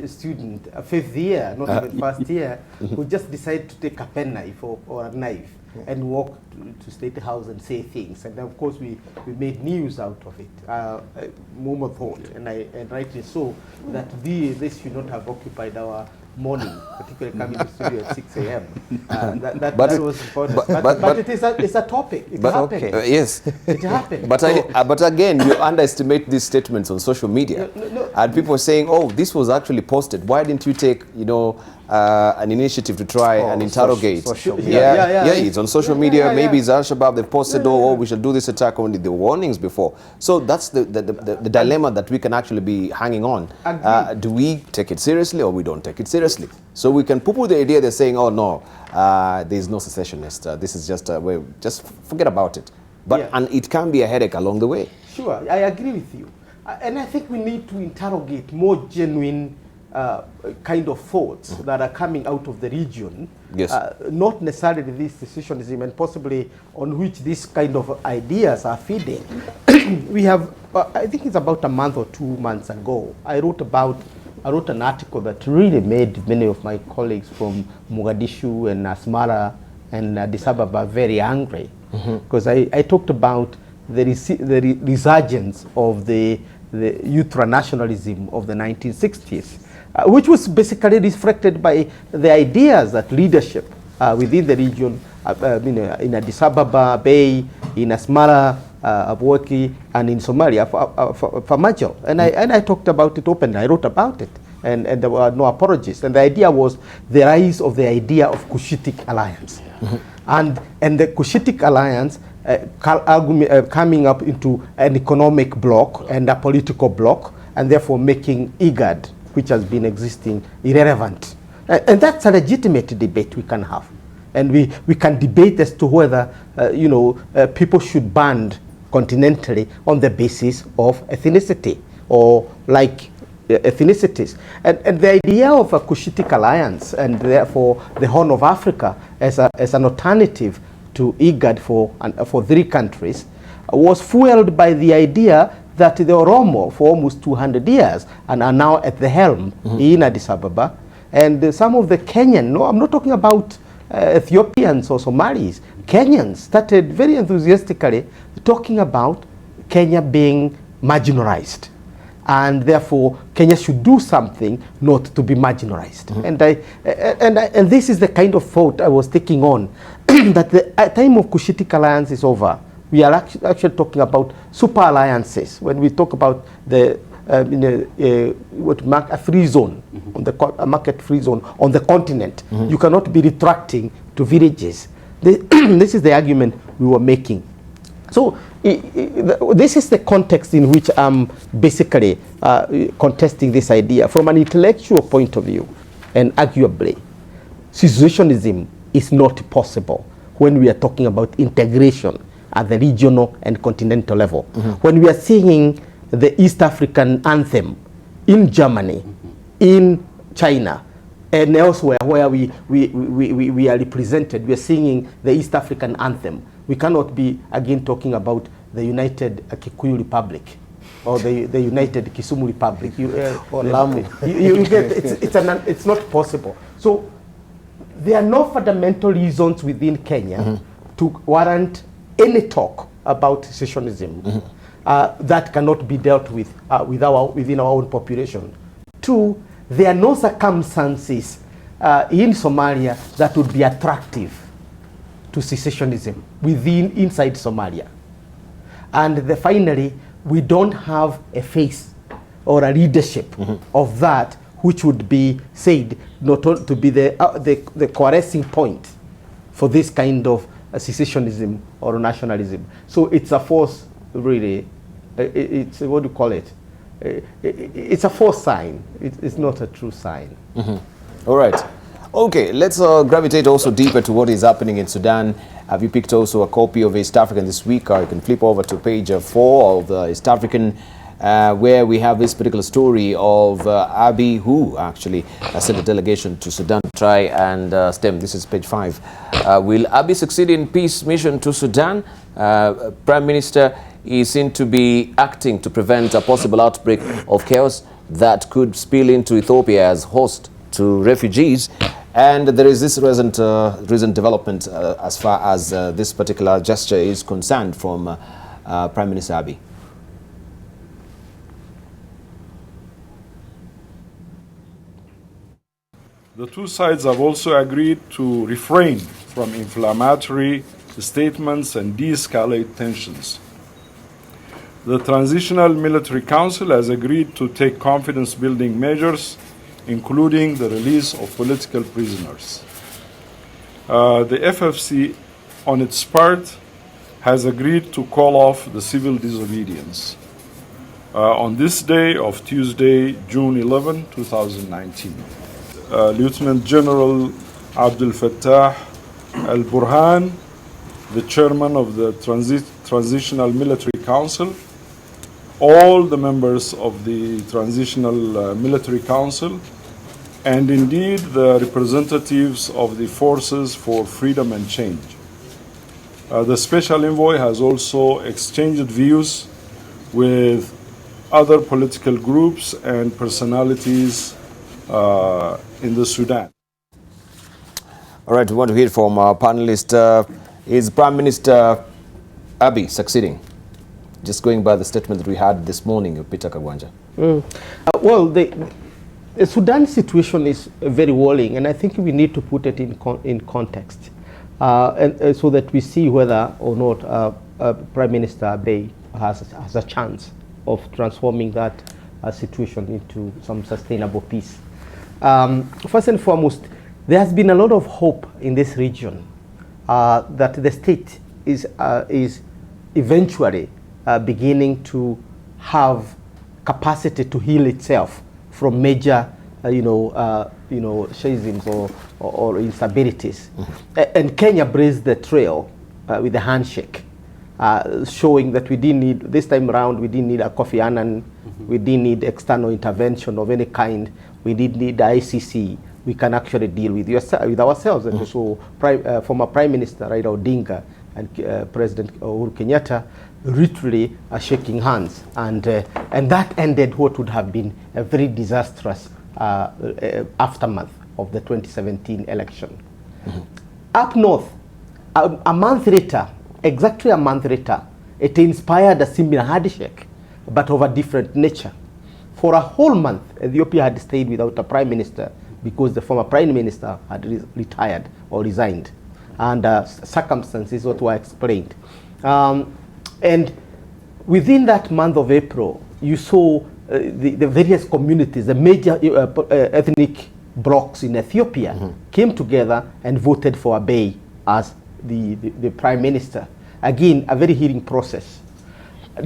student, a 5th year, not even 1st year, who just decided to take a penknife or a knife and walk to State House and say things. And then, of course, we made news out of it. Moment thought, and rightly so, that this should not have occupied our morning, particularly coming to the studio at 6 a.m. That was important. But it's a topic. It happened. Yes. It happened. But again, you underestimate these statements on social media. And people are saying, oh, this was actually posted. Why didn't you take, an initiative to try and interrogate? Social media. It's on social media. Maybe it's Al-Shabaab. They've posted, we shall do this attack. Only the warnings before. So that's the dilemma that we can actually be hanging on. Do we take it seriously or we don't take it seriously? So we can poo-poo the idea. They're saying, oh no, there is no secessionist. This is just just forget about it. But and it can be a headache along the way. Sure, I agree with you. And I think we need to interrogate more genuine kind of thoughts that are coming out of the region. Yes. Not necessarily this decisionism, and possibly on which these kind of ideas are feeding. We have, I think it's about a month or 2 months ago, I wrote an article that really made many of my colleagues from Mogadishu and Asmara and Addis Ababa very angry, because I talked about the resurgence of the ultra-nationalism of the 1960s, which was basically reflected by the ideas that leadership within the region, in Addis Ababa, Bay, in Asmara, Aboki, and in Somalia, Famajo. And I talked about it openly. I wrote about it, and there were no apologies. And the idea was the rise of the idea of Cushitic alliance. And the Cushitic alliance coming up into an economic bloc and a political bloc, and therefore making IGAD, which has been existing, irrelevant. And that's a legitimate debate we can have. And we can debate as to whether people should band continentally on the basis of ethnicity or like ethnicities. And the idea of a Cushitic alliance and therefore the Horn of Africa as an alternative to IGAD for 3 countries was fueled by the idea that the Oromo for almost 200 years and are now at the helm in Addis Ababa. And some of the Kenyan, no, I'm not talking about Ethiopians or Somalis, Kenyans started very enthusiastically talking about Kenya being marginalized. And therefore, Kenya should do something not to be marginalized. And this is the kind of thought I was taking on, that the time of Cushitic alliance is over. We are actually talking about super alliances. When we talk about the a free zone, a market free zone on the continent, you cannot be retracting to villages. This is the argument we were making. So this is the context in which I'm basically contesting this idea from an intellectual point of view, and arguably, secessionism is not possible when we are talking about integration at the regional and continental level. When we are singing the East African anthem in Germany, in China, and elsewhere where we are represented, we are singing the East African anthem. We cannot be again talking about the United Kikuyu Republic or the United Kisumu Republic. Or Lamu. You get it's not possible. So there are no fundamental reasons within Kenya to warrant any talk about secessionism that cannot be dealt with within our own population. 2, there are no circumstances in Somalia that would be attractive to secessionism inside Somalia. And finally, we don't have a face or a leadership of that which would be said not to be the coercing point for this kind of secessionism or nationalism. So it's a force, really. It's what do you call it? It's a false sign. It's not a true sign. All right. Okay, let's gravitate also deeper to what is happening in Sudan. Have you picked also a copy of East African this week? Or you can flip over to page 4 of the East African, where we have this particular story of Abiy, who actually sent a delegation to Sudan to try and stem. This is page 5. Will Abiy succeed in peace mission to Sudan? Prime Minister is seen to be acting to prevent a possible outbreak of chaos that could spill into Ethiopia as host to refugees. And there is this recent development as far as this particular gesture is concerned from Prime Minister Abiy. The two sides have also agreed to refrain from inflammatory statements and de-escalate tensions. The Transitional Military Council has agreed to take confidence-building measures, including the release of political prisoners. The FFC, on its part, has agreed to call off the civil disobedience on this day of Tuesday, June 11, 2019. Lieutenant General Abdel Fattah al-Burhan, the chairman of the Transitional Military Council, all the members of the Transitional Military Council, and indeed the representatives of the Forces for Freedom and Change. The Special Envoy has also exchanged views with other political groups and personalities in the Sudan. All right, we want to hear from our panelist. Is Prime Minister Abiy succeeding? Just going by the statement that we had this morning of Peter Kagwanja. Well, the Sudan situation is very worrying, and I think we need to put it in context, and so that we see whether or not Prime Minister Abiy has a chance of transforming that situation into some sustainable peace. First and foremost, there has been a lot of hope in this region that the state is eventually beginning to have capacity to heal itself from major, schisms or instabilities. And Kenya blazed the trail with a handshake, showing that we didn't need, this time around, we didn't need a Kofi Annan, we didn't need external intervention of any kind, we didn't need the ICC. We can actually deal with ourselves. And so former Prime Minister Raila Odinga and President Uhuru Kenyatta literally are shaking hands. And that ended what would have been a very disastrous aftermath of the 2017 election. Up north, a month later, exactly a month later, it inspired a similar handshake, but of a different nature. For a whole month, Ethiopia had stayed without a prime minister because the former prime minister had retired or resigned. And circumstances what were explained. And within that month of April, you saw the various communities, the major ethnic blocs in Ethiopia came together and voted for Abiy as the prime minister. Again, a very healing process.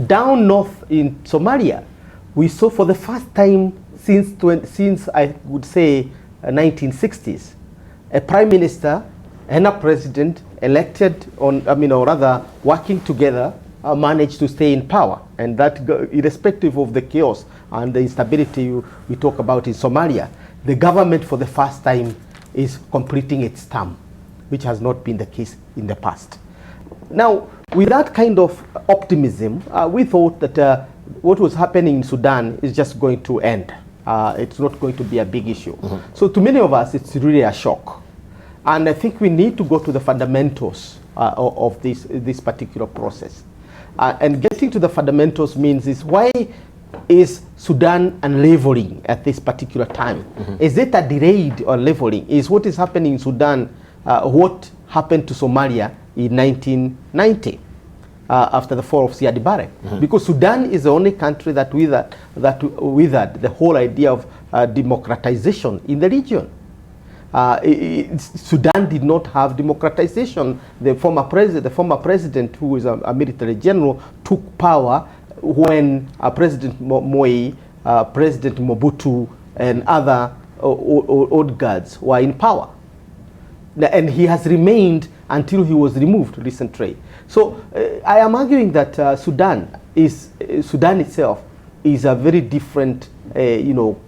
Down north in Somalia, we saw for the first time since I would say 1960s, a prime minister and a president elected on, or rather working together, managed to stay in power. And that, irrespective of the chaos and the instability we talk about in Somalia, the government for the first time is completing its term, which has not been the case in the past. Now, with that kind of optimism, we thought that what was happening in Sudan is just going to end. It's not going to be a big issue. So to many of us, it's really a shock. And I think we need to go to the fundamentals of this particular process. And getting to the fundamentals means is why is Sudan unleveling at this particular time? Is it a delayed unleveling? Is what is happening in Sudan what happened to Somalia in 1990 after the fall of Siad Barre? Because Sudan is the only country that withered the whole idea of democratization in the region. Sudan did not have democratization. The former president, who is a military general, took power when President Moi, President Mobutu, and other old guards were in power. And he has remained until he was removed recently. So I am arguing that Sudan itself is a very different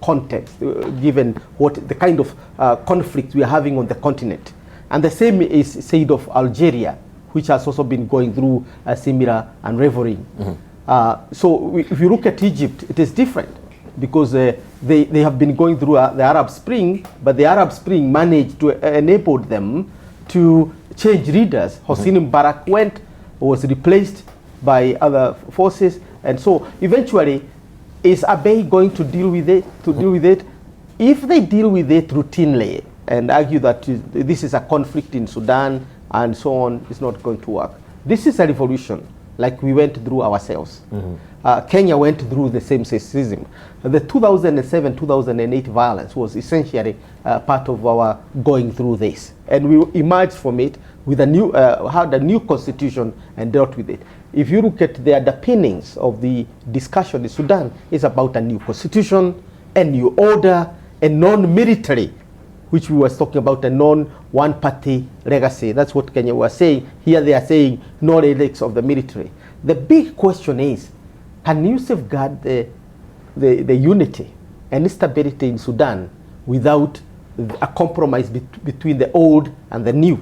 context, given what the kind of conflict we are having on the continent. And the same is said of Algeria, which has also been going through a similar unraveling. So if you look at Egypt, it is different, because they have been going through the Arab Spring, but the Arab Spring managed to enable them to change leaders. Hosni Mubarak was replaced by other forces, and so eventually, is Abiy going to deal with it? If they deal with it routinely and argue that this is a conflict in Sudan and so on, it's not going to work. This is a revolution, like we went through ourselves. Kenya went through the same secession. The 2007-2008 violence was essentially part of our going through this, and we emerged from it with a new, had a new constitution and dealt with it. If you look at the underpinnings of the discussion in Sudan, it's about a new constitution, a new order, a non-military, which we were talking about, a non-one-party legacy. That's what Kenya was saying. Here they are saying no relics of the military. The big question is, can you safeguard the unity and stability in Sudan without a compromise between the old and the new?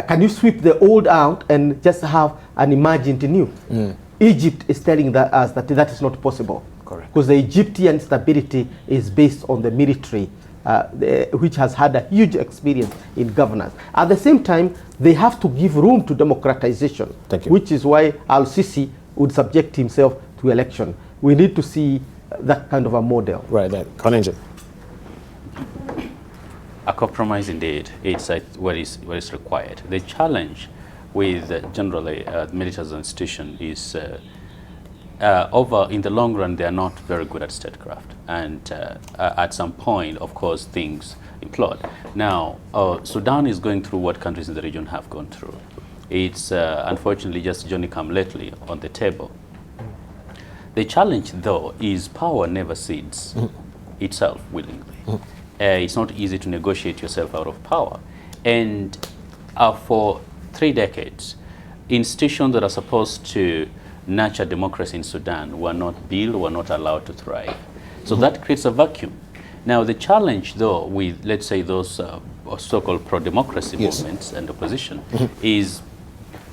Can you sweep the old out and just have an imagined new? Egypt is telling us that that is not possible. Correct. Because the Egyptian stability is based on the military, which has had a huge experience in governance. At the same time, they have to give room to democratization, which is why Al-Sisi would subject himself to election. We need to see that kind of a model. Right, then. Konenje. A compromise indeed, it's what is required. The challenge with generally the military institution is in the long run, they are not very good at statecraft. And at some point, of course, things implode. Now, Sudan is going through what countries in the region have gone through. It's unfortunately just Johnny come lately on the table. The challenge, though, is power never cedes itself willingly. It's not easy to negotiate yourself out of power. And for 3 decades, institutions that are supposed to nurture democracy in Sudan were not built, were not allowed to thrive. So that creates a vacuum. Now, the challenge, though, with, let's say, those so-called pro-democracy movements and opposition is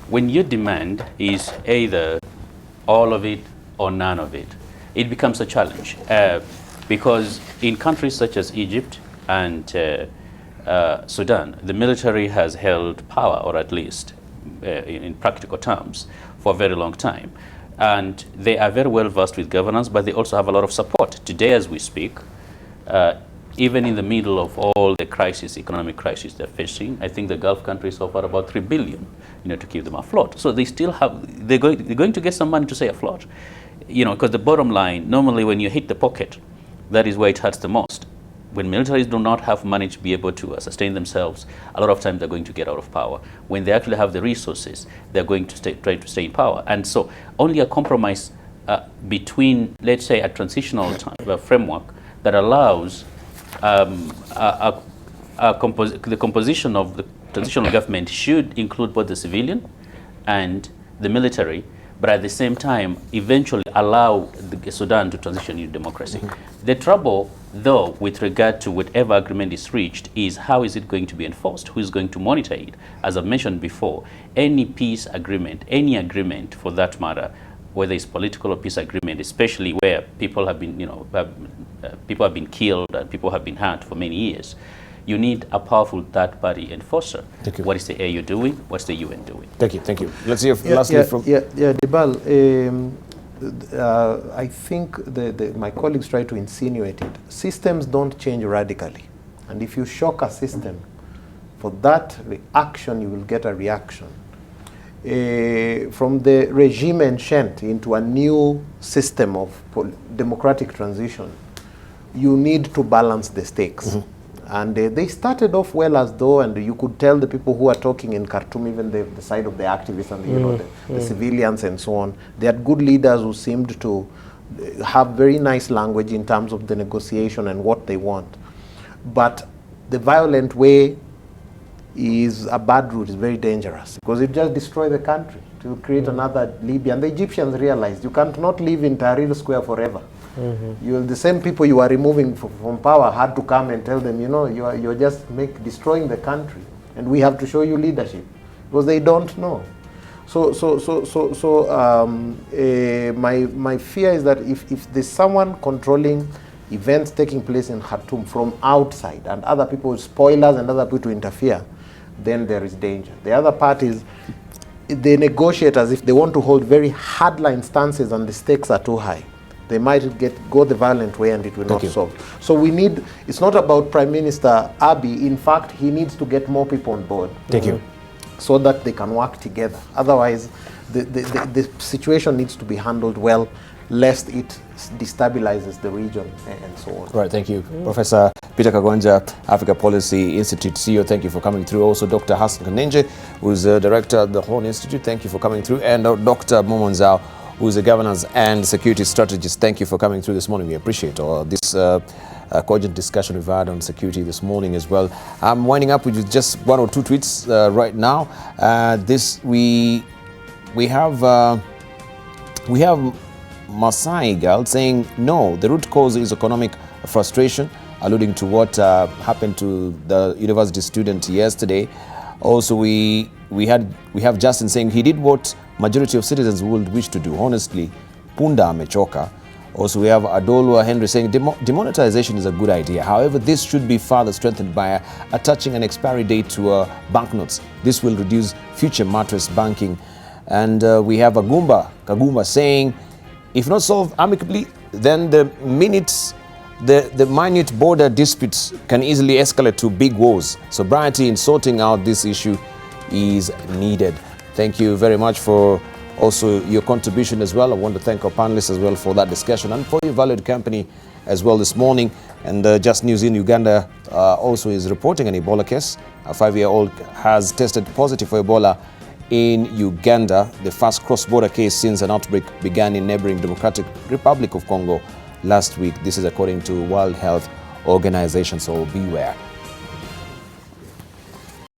when your demand is either all of it or none of it, it becomes a challenge. Because in countries such as Egypt and Sudan, the military has held power, or at least in practical terms, for a very long time. And they are very well versed with governance, but they also have a lot of support. Today, as we speak, even in the middle of all the crisis, economic crisis they're facing, I think the Gulf countries offer about $3 billion, to keep them afloat. So they still have, they're going to get some money to stay afloat. Because the bottom line, normally when you hit the pocket, that is where it hurts the most. When militaries do not have money to be able to sustain themselves, a lot of times they're going to get out of power. When they actually have the resources, they're going to try to stay in power. And so only a compromise between, let's say, a transitional framework that allows the composition of the transitional government should include both the civilian and the military, but at the same time, eventually allow Sudan to transition into democracy. The trouble, though, with regard to whatever agreement is reached, is how is it going to be enforced? Who is going to monitor it? As I've mentioned before, any peace agreement, any agreement for that matter, whether it's political or peace agreement, especially where people have been, people have been killed and people have been hurt for many years, you need a powerful third-party enforcer. Thank you. What is the AU doing? What's the UN doing? Thank you. Thank you. Let's hear lastly from... Debarl, I think my colleagues try to insinuate it. Systems don't change radically. And if you shock a system, for that reaction, you will get a reaction. From the regime ancient into a new system of democratic transition, you need to balance the stakes. And they started off well, as though, and you could tell the people who are talking in Khartoum, even the side of the activists and the civilians and so on, they had good leaders who seemed to have very nice language in terms of the negotiation and what they want. But the violent way is a bad route, is very dangerous, because it just destroys the country. It will create another Libya. And the Egyptians realized you cannot live in Tahrir Square forever. The same people you are removing from power had to come and tell them, you're just destroying the country, and we have to show you leadership, because they don't know. My fear is that if there's someone controlling events taking place in Khartoum from outside, and other people, spoilers and other people to interfere, then there is danger. The other part is they negotiate as if they want to hold very hardline stances and the stakes are too high. They might go the violent way and it will not solve. So we need, it's not about Prime Minister Abiy. In fact, he needs to get more people on board. Thank you. So that they can work together. Otherwise, the situation needs to be handled well, lest it destabilizes the region and so on. Right, thank you. Professor Peter Kagonja, Africa Policy Institute CEO, thank you for coming through. Also, Dr. Hassan Konenje, who's the director of the Horn Institute, thank you for coming through. And Dr. Momonzao, who's a governance and security strategist. Thank you for coming through this morning. We appreciate this cogent discussion we've had on security this morning as well. I'm winding up with just one or two tweets right now. We have Masai girl, saying no, the root cause is economic frustration, alluding to what happened to the university student yesterday. Also, we have Justin saying he did what majority of citizens would wish to do. Honestly, Punda amechoka. Also, we have Adolwa Henry saying demonetization is a good idea. However, this should be further strengthened by attaching an expiry date to banknotes. This will reduce future mattress banking. And we have Kagumba saying, if not solved amicably, then the minute border disputes can easily escalate to big wars. Sobriety in sorting out this issue is needed. Thank you very much for also your contribution as well. I want to thank our panelists as well for that discussion and for your valued company as well this morning. And Just News in Uganda also is reporting an Ebola case. A 5-year-old has tested positive for Ebola in Uganda, the first cross-border case since an outbreak began in neighboring Democratic Republic of Congo last week. This is according to World Health Organization, so beware.